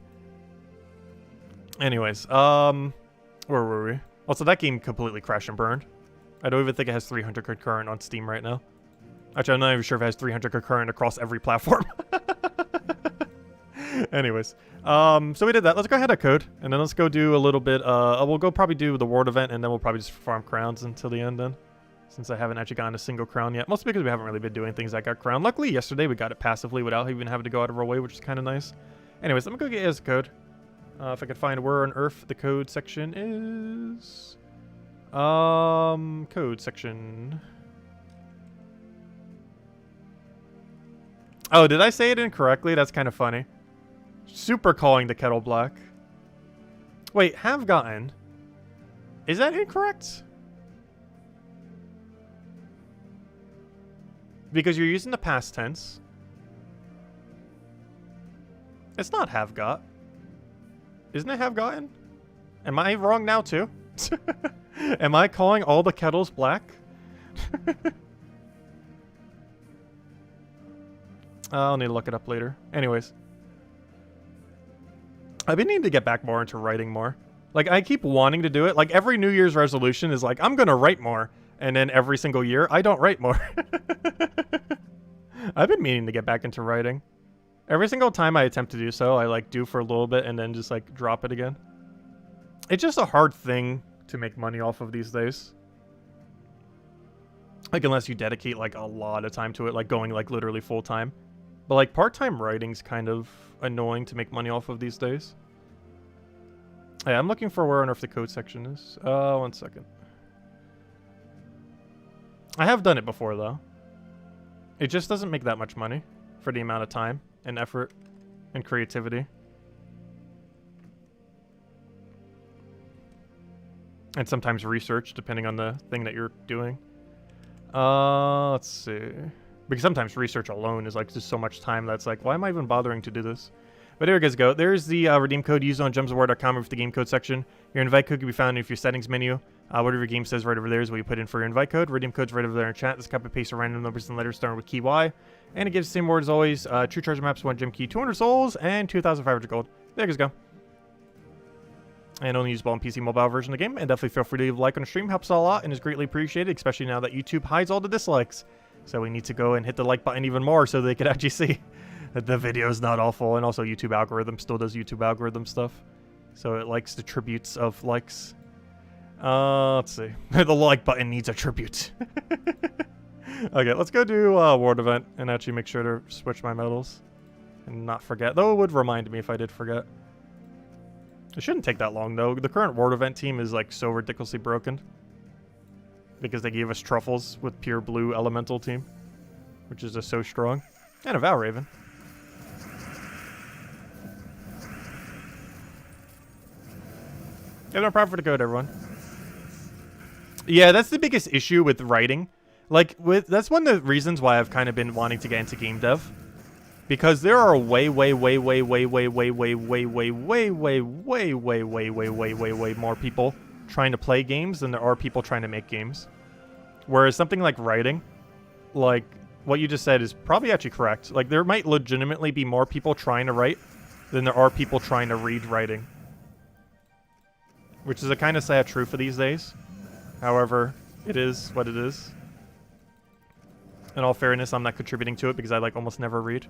Anyways, where were we? Also, that game completely crashed and burned. I don't even think it has 300 concurrent on Steam right now. Actually, I'm not even sure if it has 300 concurrent across every platform. Anyways, so we did that. Let's go ahead and code, and then let's go do a little bit, we'll go probably do the world event, and then we'll probably just farm crowns until the end then. since I haven't actually gotten a single crown yet. Mostly because we haven't really been doing things that got crowned. Luckily, yesterday we got it passively without even having to go out of our way, which is kind of nice. Anyways, let me go get his code. If I could find where on earth the code section is. Code section. Oh, did I say it incorrectly? That's kind of funny. Super calling the kettle black. Wait, have gotten. Is that incorrect? Because you're using the past tense. It's not have got. Isn't it have gotten? Am I wrong now too? Am I calling all the kettles black? I'll need to look it up later. Anyways. I've been needing to get back more into writing more. Like, I keep wanting to do it. Like, every New Year's resolution is like, I'm gonna write more. And then every single year, I don't write more. I've been meaning to get back into writing. Every single time I attempt to do so, I, like, do for a little bit and then just, like, drop it again. It's just a hard thing to make money off of these days. Like, unless you dedicate, like, a lot of time to it, like, going, like, literally full-time. But, like, part-time writing's kind of annoying to make money off of these days. Yeah, I'm looking for where on earth the code section is. 1 second. I have done it before, though. It just doesn't make that much money for the amount of time and effort and creativity. And sometimes research, depending on the thing that you're doing. Let's see. Because sometimes research alone is like just so much time that's like, why am I even bothering to do this? But here you guys go. There's the redeem code used on gemsofwar.com with the game code section. Your invite code can be found in your settings menu. Whatever your game says right over there is what you put in for your invite code. Redeem code's right over there in chat. Just copy paste random numbers and letters starting with key Y. And it gives the same word as always. True treasure maps, 1 gem key, 200 souls, and 2,500 gold. There you guys go. And only usable on PC mobile version of the game. And definitely feel free to leave a like on the stream. Helps a lot and is greatly appreciated, especially now that YouTube hides all the dislikes. So we need to go and hit the like button even more so they can actually see that the video is not awful. And also YouTube algorithm still does YouTube algorithm stuff. So it likes the tributes of likes. Let's see. The like button needs a tribute. Okay, let's go do World event and actually make sure to switch my medals. And not forget. Though it would remind me if I did forget. It shouldn't take that long, though. The current World event team is, like, so ridiculously broken. Because they gave us Truffles with pure blue elemental team. Which is just so strong. And a Valraven. Yeah, no problem for the code, everyone. Yeah, that's the biggest issue with writing. Like, that's one of the reasons why I've kind of been wanting to get into game dev. Because there are way more people trying to play games than there are people trying to make games. Whereas something like writing, like what you just said is probably actually correct. Like, there might legitimately be more people trying to write than there are people trying to read writing. Which is a kind of sad truth for these days. However, it is what it is. In all fairness, I'm not contributing to it because I, like, almost never read.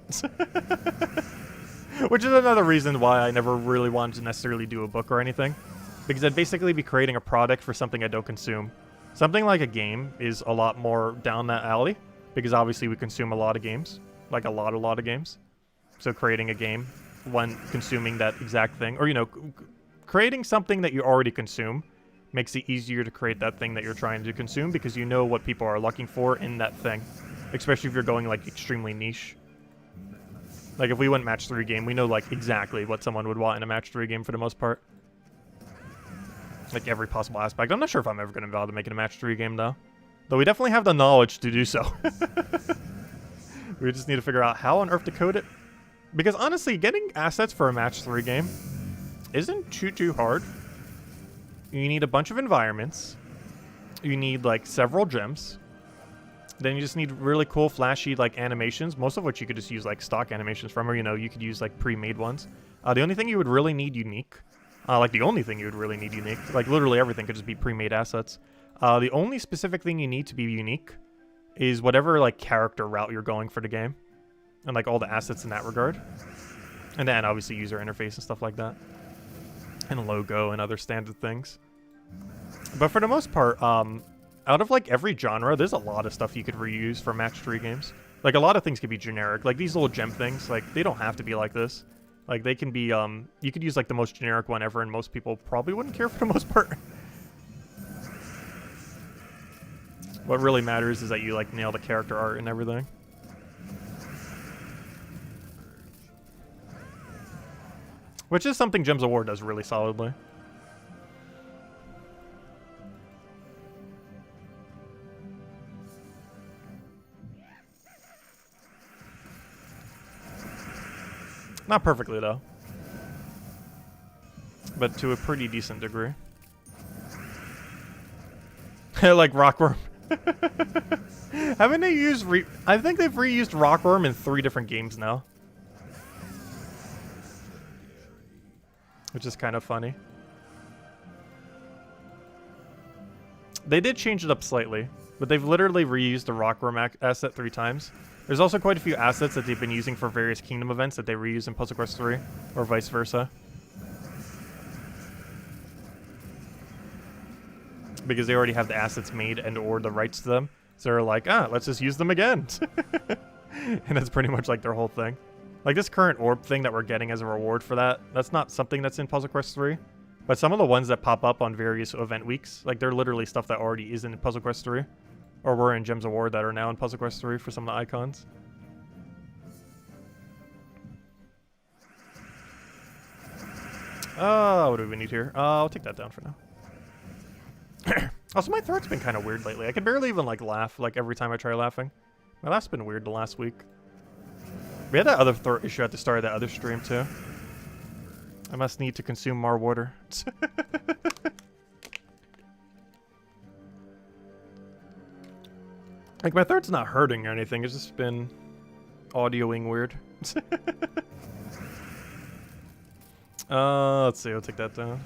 Which is another reason why I never really wanted to necessarily do a book or anything. Because I'd basically be creating a product for something I don't consume. Something like a game is a lot more down that alley. Because obviously we consume a lot of games. Like, a lot of games. So creating a game, when consuming that exact thing, or, you know, creating something that you already consume makes it easier to create that thing that you're trying to consume because you know what people are looking for in that thing. Especially if you're going, like, extremely niche. Like, if we went match 3 game, we know, like, exactly what someone would want in a match 3 game for the most part. Like, every possible aspect. I'm not sure if I'm ever going to be able to make it a match 3 game, though. Though we definitely have the knowledge to do so. We just need to figure out how on earth to code it. Because, honestly, getting assets for a match 3 game isn't too hard. You need a bunch of environments. You need, like, several gems. Then you just need really cool, flashy, like, animations, most of which you could just use, like, stock animations from, or, you know, you could use, like, pre-made ones. The only thing you would really need unique, like, literally everything could just be pre-made assets. The only specific thing you need to be unique is whatever, like, character route you're going for the game. And, like, all the assets in that regard. And then, obviously, user interface and stuff like that. And logo and other standard things. But for the most part, out of like every genre, there's a lot of stuff you could reuse for match 3 games. Like a lot of things could be generic. Like these little gem things, like they don't have to be like this. Like they can be, you could use like the most generic one ever and most people probably wouldn't care for the most part. What really matters is that you like nail the character art and everything. Which is something Gems of War does really solidly. Not perfectly, though. But to a pretty decent degree. Like Rockworm. Haven't they used... I think they've reused Rockworm in 3 different games now. Which is kind of funny. They did change it up slightly, but they've literally reused the Rockworm asset 3 times. There's also quite a few assets that they've been using for various Kingdom events that they reuse in Puzzle Quest 3, or vice versa. Because they already have the assets made and or the rights to them. So they're like, let's just use them again. And that's pretty much like their whole thing. Like this current orb thing that we're getting as a reward for that, that's not something that's in Puzzle Quest 3. But some of the ones that pop up on various event weeks, like they're literally stuff that already is in Puzzle Quest 3. Or were in Gems of War that are now in Puzzle Quest 3 for some of the icons. What do we need here? I'll take that down for now. Also, my throat's been kind of weird lately. I can barely even like laugh like every time I try laughing. My laugh's been weird the last week. We had that other throat issue at the start of that other stream too. I must need to consume more water. Like, my throat's not hurting or anything. It's just been audioing weird. Let's see. I'll take that down.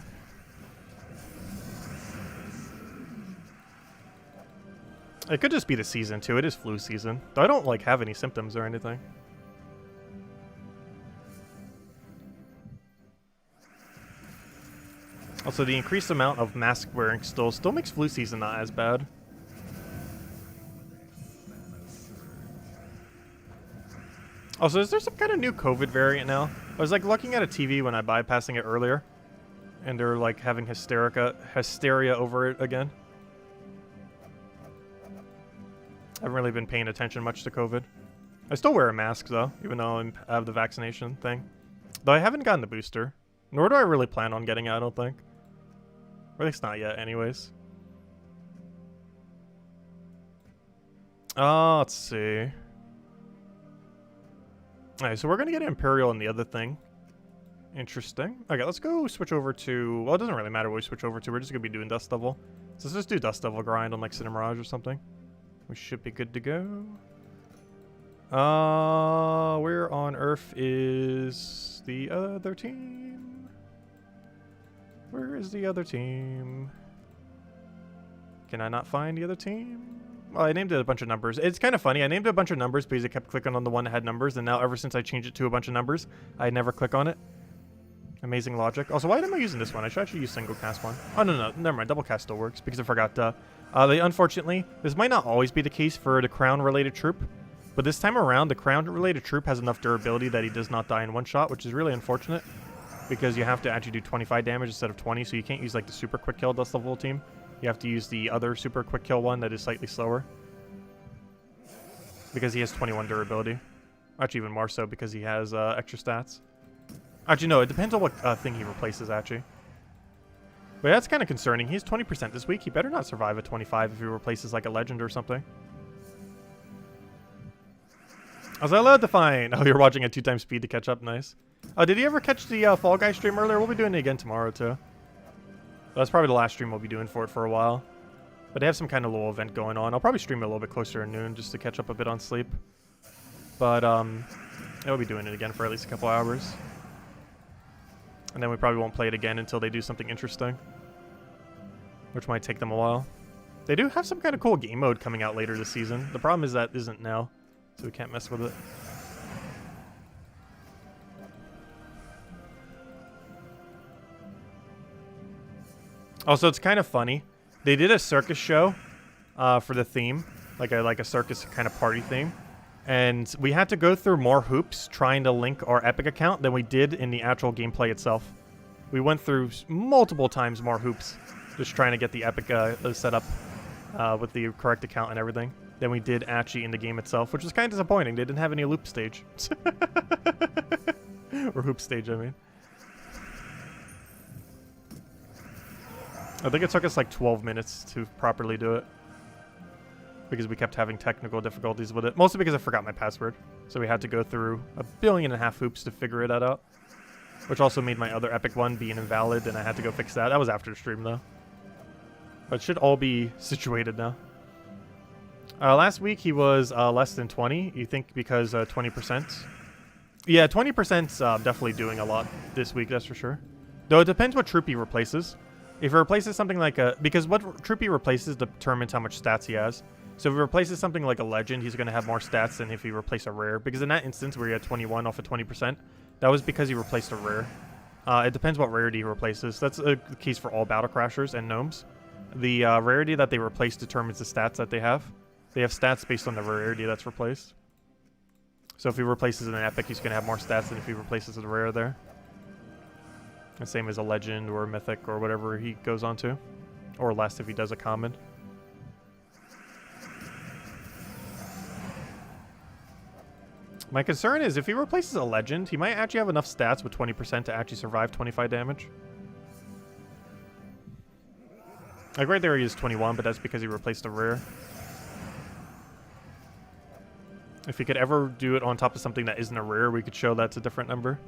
It could just be the season, too. It is flu season. Though I don't, like, have any symptoms or anything. Also, the increased amount of mask wearing still makes flu season not as bad. Also, is there some kind of new COVID variant now? I was like looking at a TV when I bypassing it earlier, and they're like having hysteria over it again. I haven't really been paying attention much to COVID. I still wear a mask though, even though I have the vaccination thing. Though I haven't gotten the booster, nor do I really plan on getting it, I don't think. Or at least not yet, anyways. Let's see. Alright, so we're going to get Imperial in the other thing. Interesting. Okay, let's go switch over to... Well, it doesn't really matter what we switch over to. We're just going to be doing Dust Devil. So let's just do Dust Devil grind on like Cinemirage or something. We should be good to go. Where on earth is the other team? Where is the other team? Can I not find the other team? Well, I named it a bunch of numbers. It's kind of funny. I named it a bunch of numbers because I kept clicking on the one that had numbers, and now ever since I changed it to a bunch of numbers, I never click on it. Amazing logic. Also, why am I using this one? I should actually use single cast one. Oh, no, never mind. Double cast still works because I forgot. Unfortunately, this might not always be the case for the crown-related troop, but this time around, the crown-related troop has enough durability that he does not die in one shot, which is really unfortunate because you have to actually do 25 damage instead of 20, so you can't use like the super quick kill Dust Devil team. You have to use the other super quick kill one that is slightly slower. Because he has 21 durability. Actually, even more so because he has extra stats. Actually, no, it depends on what thing he replaces, actually. But that's kind of concerning. He has 20% this week. He better not survive at 25 if he replaces like a legend or something. Was I allowed to find... Oh, you're watching at 2x speed to catch up. Nice. Oh, did you ever catch the Fall Guy stream earlier? We'll be doing it again tomorrow, too. That's probably the last stream we'll be doing for it for a while. But they have some kind of little event going on. I'll probably stream it a little bit closer to noon just to catch up a bit on sleep. But, we'll be doing it again for at least a couple hours. And then we probably won't play it again until they do something interesting. Which might take them a while. They do have some kind of cool game mode coming out later this season. The problem is that isn't now. So we can't mess with it. Also, it's kind of funny. They did a circus show for the theme, like a circus kind of party theme. And we had to go through more hoops trying to link our Epic account than we did in the actual gameplay itself. We went through multiple times more hoops just trying to get the Epic set up with the correct account and everything than we did actually in the game itself, which was kind of disappointing. They didn't have any loop stage. Or hoop stage, I mean. I think it took us like 12 minutes to properly do it, because we kept having technical difficulties with it. Mostly because I forgot my password. So we had to go through 1.5 billion hoops to figure it out. Which also made my other Epic one being invalid, and I had to go fix that. That was after the stream, though. But it should all be situated now. Last week he was less than 20. You think because 20%? Yeah, 20%'s definitely doing a lot this week, that's for sure. Though it depends what troop he replaces. If he replaces something like a... Because what troop he replaces determines how much stats he has. So if he replaces something like a legend, he's going to have more stats than if he replaces a rare. Because in that instance where he had 21 off of 20%, that was because he replaced a rare. It depends what rarity he replaces. That's the case for all Battle Crashers and Gnomes. The rarity that they replace determines the stats that they have. They have stats based on the rarity that's replaced. So if he replaces an Epic, he's going to have more stats than if he replaces a rare there. The same as a legend or a mythic or whatever he goes on to. Or less if he does a common. My concern is if he replaces a legend, he might actually have enough stats with 20% to actually survive 25 damage. Like right there he is 21, but that's because he replaced a rare. If he could ever do it on top of something that isn't a rare, we could show that's a different number.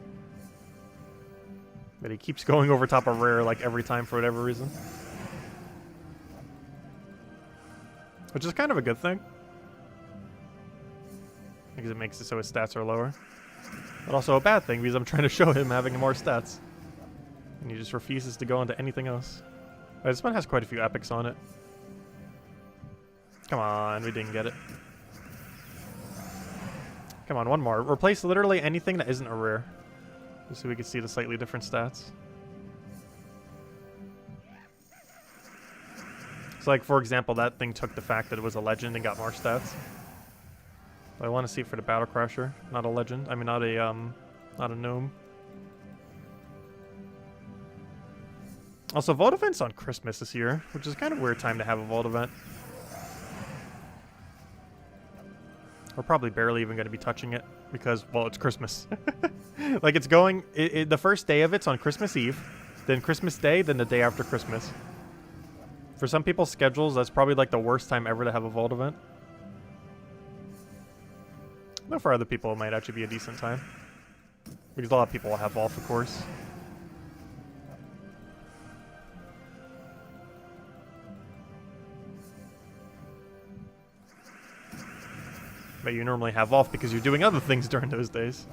But he keeps going over top of rare like every time for whatever reason. Which is kind of a good thing. Because it makes it so his stats are lower. But also a bad thing because I'm trying to show him having more stats. And he just refuses to go into anything else. Right, this one has quite a few epics on it. Come on, we didn't get it. Come on, one more. Replace literally anything that isn't a rare. Just so we can see the slightly different stats. So like, for example, that thing took the fact that it was a legend and got more stats. But I want to see it for the Battle Crasher, not a legend. I mean, not a gnome. Also, Vault Event's on Christmas this year, which is kind of a weird time to have a Vault Event. We're probably barely even going to be touching it because, well, it's Christmas. Like, it's going... the first day of it's on Christmas Eve, then Christmas Day, then the day after Christmas. For some people's schedules, that's probably, like, the worst time ever to have a Vault Event. Though for other people, it might actually be a decent time. Because a lot of people will have Vault, of course. But you normally have off because you're doing other things during those days.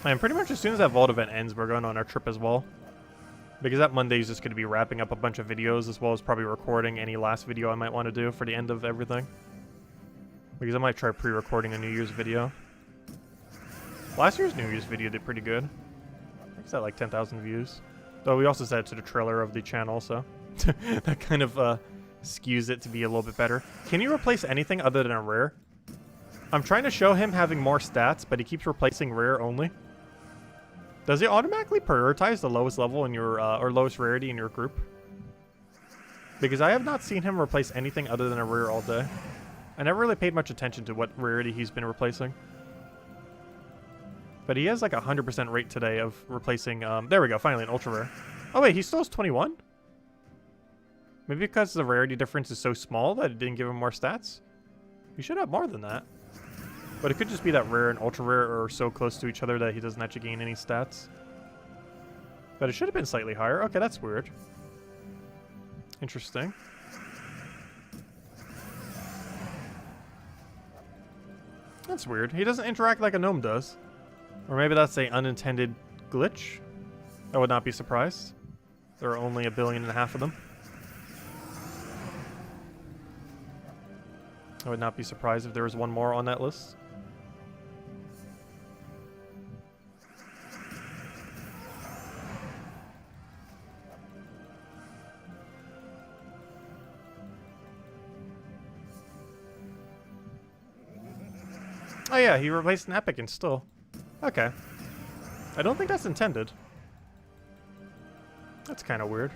And pretty much as soon as that Vault event ends, we're going on our trip as well. Because that Monday is just going to be wrapping up a bunch of videos, as well as probably recording any last video I might want to do for the end of everything. Because I might try pre-recording a New Year's video. Last year's New Year's video did pretty good. I think it's at like 10,000 views. Though we also set it to the trailer of the channel, so that kind of skews it to be a little bit better. Can you replace anything other than a rare? I'm trying to show him having more stats, but he keeps replacing rare only. Does it automatically prioritize the lowest level in your, or lowest rarity in your group? Because I have not seen him replace anything other than a rare all day. I never really paid much attention to what rarity he's been replacing. But he has like a 100% rate today of replacing, there we go, finally an ultra rare. Oh wait, he still has 21? Maybe because the rarity difference is so small that it didn't give him more stats? He should have more than that. But it could just be that rare and ultra rare are so close to each other that he doesn't actually gain any stats. But it should have been slightly higher. Okay, that's weird. Interesting. That's weird. He doesn't interact like a gnome does. Or maybe that's an unintended glitch. I would not be surprised. There are only 1.5 billion of them. I would not be surprised if there was one more on that list. Oh yeah, he replaced an epic and still. Okay. I don't think that's intended. That's kind of weird.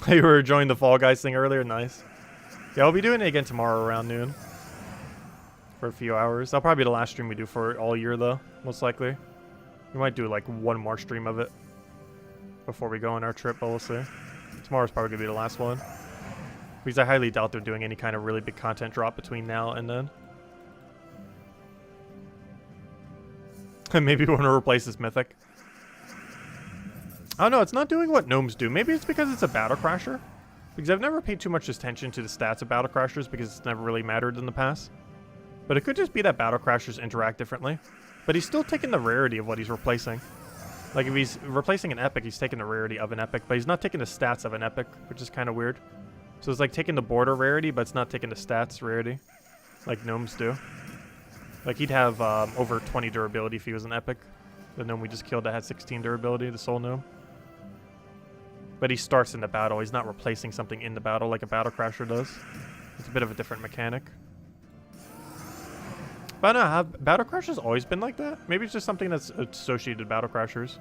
You were enjoying the Fall Guys thing earlier? Nice. Yeah, I'll be doing it again tomorrow around noon. For a few hours. That'll probably be the last stream we do for all year though, most likely. We might do like one more stream of it before we go on our trip, but we'll see. Tomorrow's probably gonna be the last one. Because I highly doubt they're doing any kind of really big content drop between now and then. And maybe we want to replace this mythic. Oh no, it's not doing what gnomes do. Maybe it's because it's a battle crasher. Because I've never paid too much attention to the stats of battle crashers because it's never really mattered in the past. But it could just be that battle crashers interact differently. But he's still taking the rarity of what he's replacing. Like if he's replacing an epic, he's taking the rarity of an epic, but he's not taking the stats of an epic, which is kind of weird. So it's like taking the border rarity, but it's not taking the stats rarity, like gnomes do. Like he'd have over 20 durability if he was an epic. The gnome we just killed that had 16 durability, the soul gnome. But he starts in the battle. He's not replacing something in the battle like a battle crasher does. It's a bit of a different mechanic. But I don't know, have battle crashers always been like that? Maybe it's just something that's associated with battle crashers.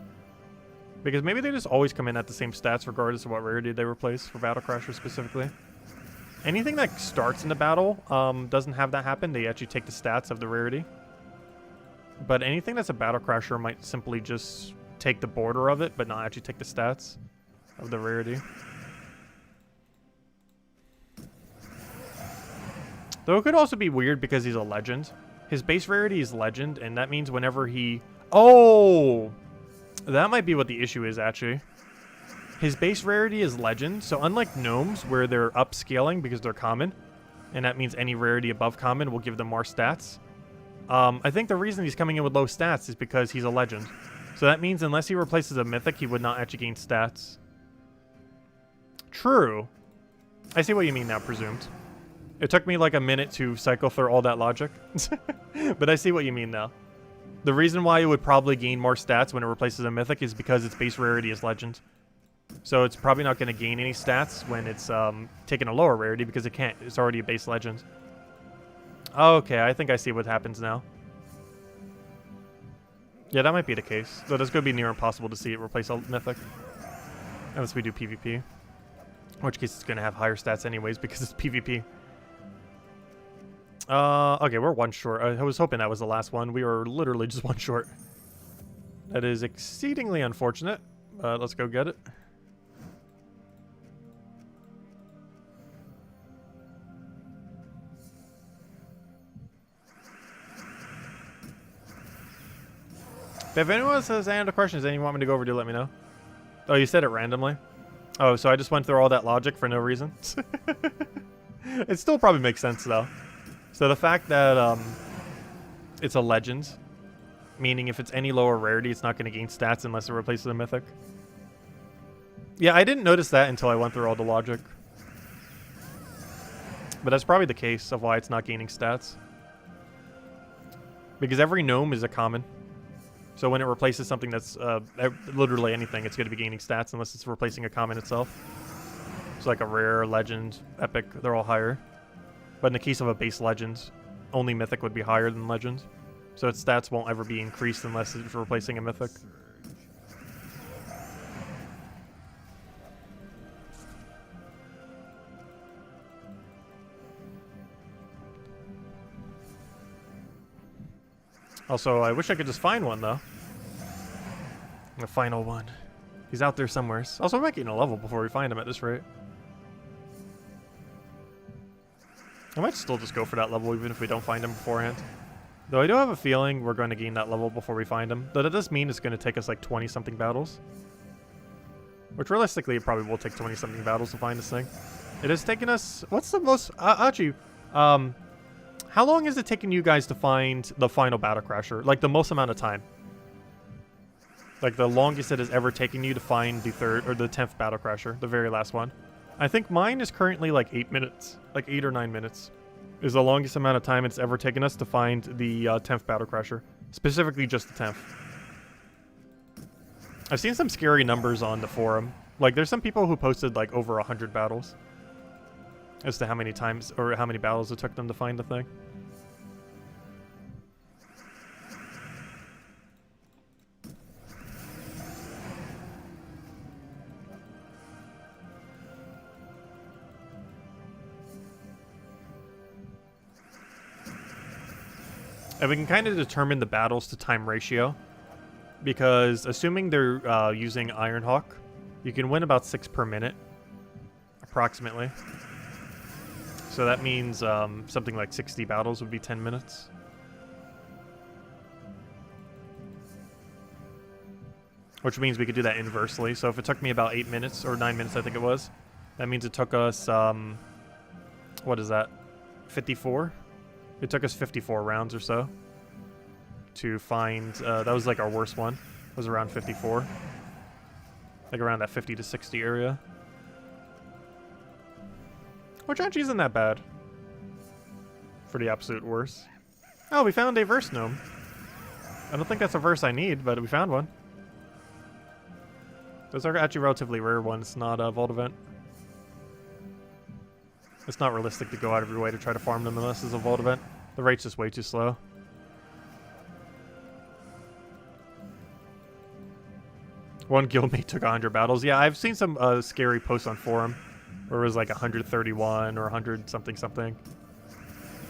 Because maybe they just always come in at the same stats regardless of what rarity they replace for battle crashers specifically. Anything that starts in the battle doesn't have that happen. They actually take the stats of the rarity. But anything that's a battle crasher might simply just take the border of it, but not actually take the stats of the rarity. Though it could also be weird because he's a legend. His base rarity is legend, and that means whenever he... Oh! That might be what the issue is, actually. His base rarity is legend, so unlike gnomes, where they're upscaling because they're common, and that means any rarity above common will give them more stats, I think the reason he's coming in with low stats is because he's a legend. So that means unless he replaces a mythic, he would not actually gain stats. True. I see what you mean now, presumed. It took me like a minute to cycle through all that logic. But I see what you mean now. The reason why it would probably gain more stats when it replaces a mythic is because its base rarity is legend. So it's probably not going to gain any stats when it's taking a lower rarity because it can't. It's already a base legend. Okay, I think I see what happens now. Yeah, that might be the case. So it's going to be near impossible to see it replace a mythic. Unless we do PvP. In which case it's going to have higher stats anyways because it's PvP. Okay, we're one short. I was hoping that was the last one. We were literally just one short. That is exceedingly unfortunate. Let's go get it. If anyone has any other questions and you want me to go over, do let me know. Oh, you said it randomly? Oh, so I just went through all that logic for no reason? It still probably makes sense, though. So the fact that it's a legend, meaning if it's any lower rarity, it's not going to gain stats unless it replaces a mythic. Yeah, I didn't notice that until I went through all the logic. But that's probably the case of why it's not gaining stats. Because every gnome is a common. So when it replaces something that's literally anything, it's going to be gaining stats unless it's replacing a common itself. It's like a rare, legend, epic, they're all higher. But in the case of a base legend, only mythic would be higher than legend. So its stats won't ever be increased unless it's replacing a mythic. Also, I wish I could just find one, though. The final one. He's out there somewhere. Also, we might get in a level before we find him at this rate. I might still just go for that level even if we don't find him beforehand. Though I do have a feeling we're going to gain that level before we find him. Though that does mean it's going to take us like 20-something battles. Which realistically, it probably will take 20-something battles to find this thing. It has taken us... What's the most... Actually, how long is it taking you guys to find the final battle crasher? Like the most amount of time? Like the longest it has ever taken you to find the 3rd or the 10th battle crasher, the very last one. I think mine is currently like 8 minutes, like 8 or 9 minutes is the longest amount of time it's ever taken us to find the 10th battle crasher, specifically just the 10th. I've seen some scary numbers on the forum. Like there's some people who posted like over 100 battles. as to how many times or how many battles it took them to find the thing. And we can kind of determine the battles to time ratio, because assuming they're using Ironhawk, you can win about 6 per minute, approximately. So that means something like 60 battles would be 10 minutes. Which means we could do that inversely. So if it took me about 8 minutes, or 9 minutes I think it was, that means it took us, what is that, 54? It took us 54 rounds or so to find, that was like our worst one. It was around 54. Like around that 50 to 60 area. Which actually isn't that bad. For the absolute worst. Oh, we found a verse gnome. I don't think that's a verse I need, but we found one. Those are actually relatively rare ones, not a Vault event. It's not realistic to go out of your way to try to farm them unless it's a Vault event. The rate's just way too slow. One guildmate took 100 battles. Yeah, I've seen some scary posts on forum where it was like 131 or 100 something something.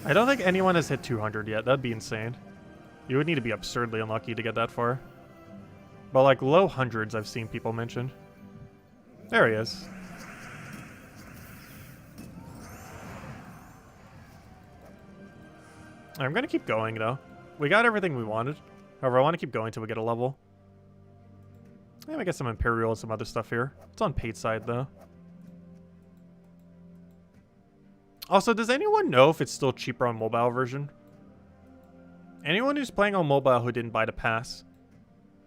I don't think anyone has hit 200 yet. That'd be insane. You would need to be absurdly unlucky to get that far. But like low hundreds I've seen people mention. There he is. I'm going to keep going, though. We got everything we wanted. However, I want to keep going till we get a level. Yeah, we get some Imperial and some other stuff here. It's on paid side, though. Also, does anyone know if it's still cheaper on mobile version? Anyone who's playing on mobile who didn't buy the pass,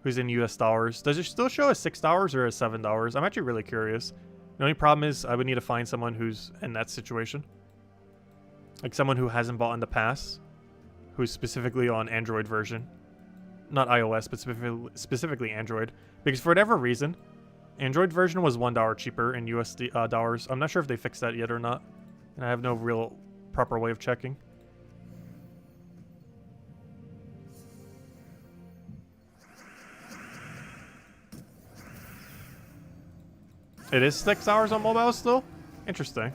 who's in US dollars, does it still show as $6 or as $7? I'm actually really curious. The only problem is I would need to find someone who's in that situation. Like someone who hasn't bought in the pass, who's specifically on Android version. Not iOS, but specifically Android. Because for whatever reason, Android version was $1 cheaper in USD dollars. I'm not sure if they fixed that yet or not. And I have no real proper way of checking. It is $6 on mobile still? Interesting.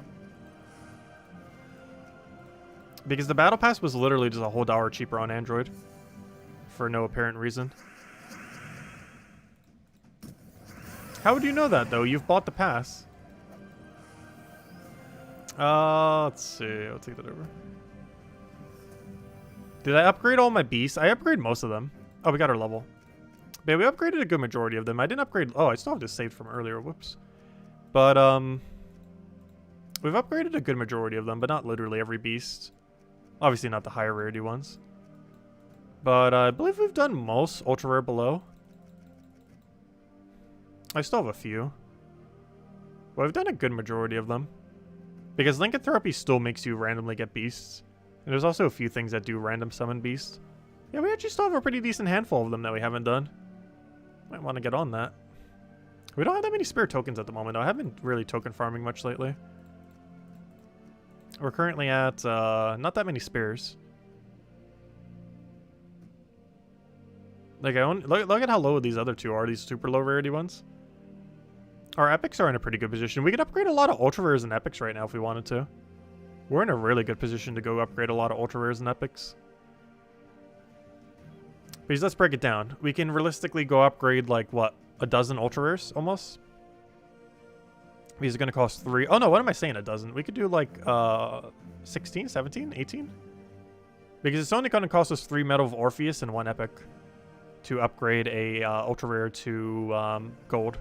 Because the Battle Pass was literally just a whole dollar cheaper on Android. For no apparent reason. How would you know that, though? You've bought the pass. Let's see. I'll take that over. Did I upgrade all my beasts? I upgraded most of them. Oh, we got our level. But we upgraded a good majority of them. I didn't upgrade... Oh, I still have this saved from earlier. Whoops. But, we've upgraded a good majority of them, but not literally every beast. Obviously not the higher rarity ones. But I believe we've done most ultra rare below. I still have a few. But we've done a good majority of them. Because Lycanthropy still makes you randomly get beasts. And there's also a few things that do random summon beasts. Yeah, we actually still have a pretty decent handful of them that we haven't done. Might want to get on that. We don't have that many spirit tokens at the moment, though. I haven't really token farming much lately. We're currently at not that many spears. Like look at how low these other two are, these super low rarity ones. Our epics are in a pretty good position. We could upgrade a lot of ultra rares and epics right now if we wanted to. We're in a really good position to go upgrade a lot of ultra rares and epics. Because let's break it down. We can realistically go upgrade like what, a dozen ultra rares almost? These are going to cost 3. Oh no, what am I saying, a dozen? We could do like 16, 17, 18? Because it's only going to cost us 3 Medal of Orpheus and 1 epic to upgrade a ultra rare to gold.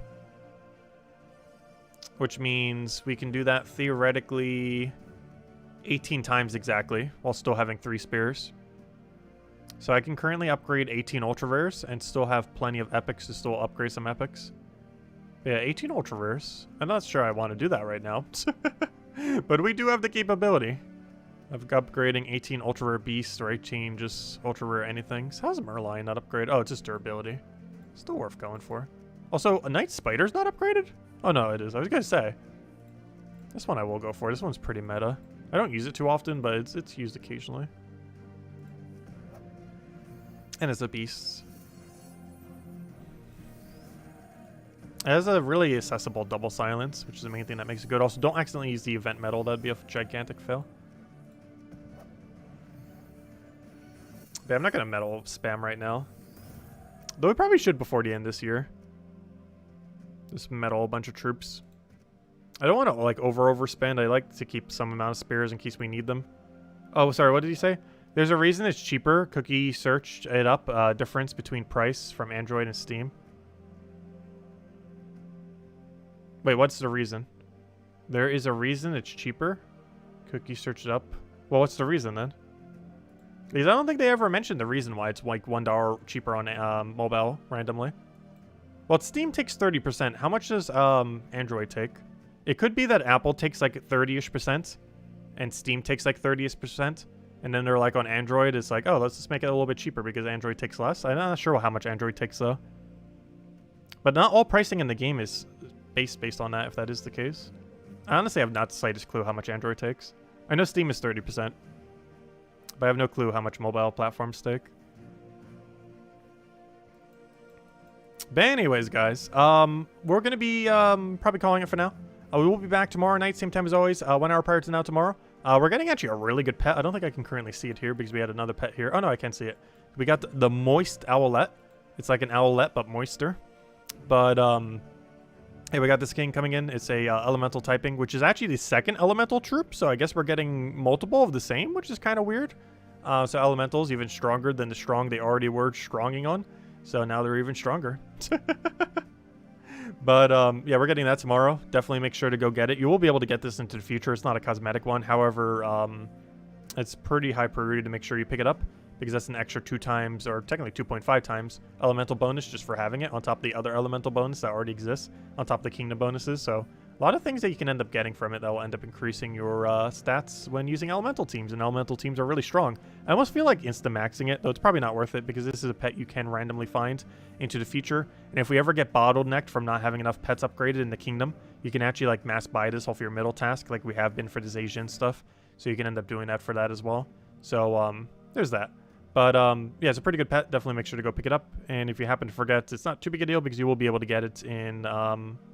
Which means we can do that theoretically 18 times exactly while still having 3 spears. So I can currently upgrade 18 ultra rares and still have plenty of epics to still upgrade some epics. Yeah, 18 ultra rares. I'm not sure I want to do that right now. But we do have the capability of upgrading 18 ultra rare beasts or 18 just ultra rare anythings. How's Merlion not upgraded? Oh, it's just durability. Still worth going for. Also, a Night Spider's not upgraded? Oh no, it is. I was going to say. This one I will go for. This one's pretty meta. I don't use it too often, but it's used occasionally. And it's a beast. It has a really accessible double silence, which is the main thing that makes it good. Also, don't accidentally use the event medal. That'd be a gigantic fail. But I'm not going to medal spam right now. Though we probably should before the end this year. Just medal a bunch of troops. I don't want to like overspend. I like to keep some amount of spares in case we need them. Oh, sorry. What did he say? There's a reason it's cheaper. Cookie searched it up. Difference between price from Android and Steam. Wait, what's the reason? There is a reason it's cheaper? Cookie searched it up. Well, what's the reason then? Because I don't think they ever mentioned the reason why it's like $1 cheaper on mobile randomly. Well, Steam takes 30%. How much does Android take? It could be that Apple takes like 30-ish% and Steam takes like 30-ish%. And then they're like on Android, it's like, oh, let's just make it a little bit cheaper because Android takes less. I'm not sure how much Android takes though. But not all pricing in the game is based on that, if that is the case. I honestly have not the slightest clue how much Android takes. I know Steam is 30%. But I have no clue how much mobile platforms take. But anyways, guys, we're going to be probably calling it for now. We will be back tomorrow night, same time as always, 1 hour prior to now tomorrow. We're getting actually a really good pet. I don't think I can currently see it here because we had another pet here. Oh, no, I can see it. We got the moist owlet. It's like an owlet, but moister. But, hey, we got this king coming in. It's a elemental typing, which is actually the second elemental troop. So I guess we're getting multiple of the same, which is kind of weird. So elementals even stronger than the strong they already were stronging on. So now they're even stronger. But yeah, we're getting that tomorrow. Definitely make sure to go get it. You will be able to get this into the future. It's not a cosmetic one. However, it's pretty high priority to make sure you pick it up because that's an extra 2 times, or technically 2.5 times elemental bonus just for having it on top of the other elemental bonus that already exists on top of the kingdom bonuses. So a lot of things that you can end up getting from it that will end up increasing your stats when using elemental teams, and elemental teams are really strong. I almost feel like insta-maxing it, though it's probably not worth it because this is a pet you can randomly find into the future. And if we ever get bottlenecked from not having enough pets upgraded in the kingdom, you can actually like mass buy this off your middle task like we have been for the Asian stuff. So you can end up doing that for that as well. So there's that. But yeah, it's a pretty good pet. Definitely make sure to go pick it up. And if you happen to forget, it's not too big a deal because you will be able to get it in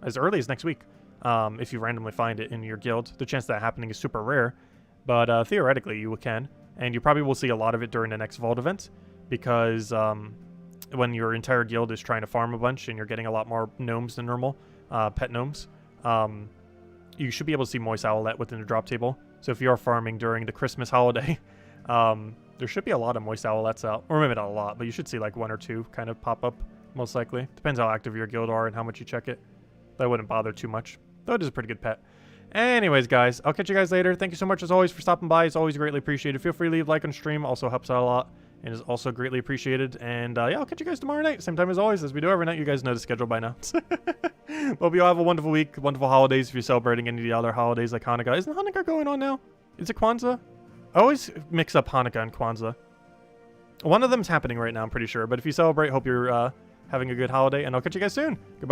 as early as next week. If you randomly find it in your guild. The chance of that happening is super rare, but theoretically you can. And you probably will see a lot of it during the next Vault event because when your entire guild is trying to farm a bunch and you're getting a lot more gnomes than normal, pet gnomes, you should be able to see Moist Owlet within the drop table. So if you are farming during the Christmas holiday, there should be a lot of Moist Owlets out. Or maybe not a lot, but you should see like 1 or 2 kind of pop up, most likely. Depends how active your guild are and how much you check it. That wouldn't bother too much. Though it is a pretty good pet. Anyways, guys, I'll catch you guys later. Thank you so much, as always, for stopping by. It's always greatly appreciated. Feel free to leave a like on stream. Also helps out a lot and is also greatly appreciated. And yeah, I'll catch you guys tomorrow night. Same time as always, as we do every night. You guys know the schedule by now. Hope you all have a wonderful week, wonderful holidays if you're celebrating any of the other holidays like Hanukkah. Isn't Hanukkah going on now? Is it Kwanzaa? I always mix up Hanukkah and Kwanzaa. One of them's happening right now, I'm pretty sure. But if you celebrate, hope you're having a good holiday. And I'll catch you guys soon. Goodbye.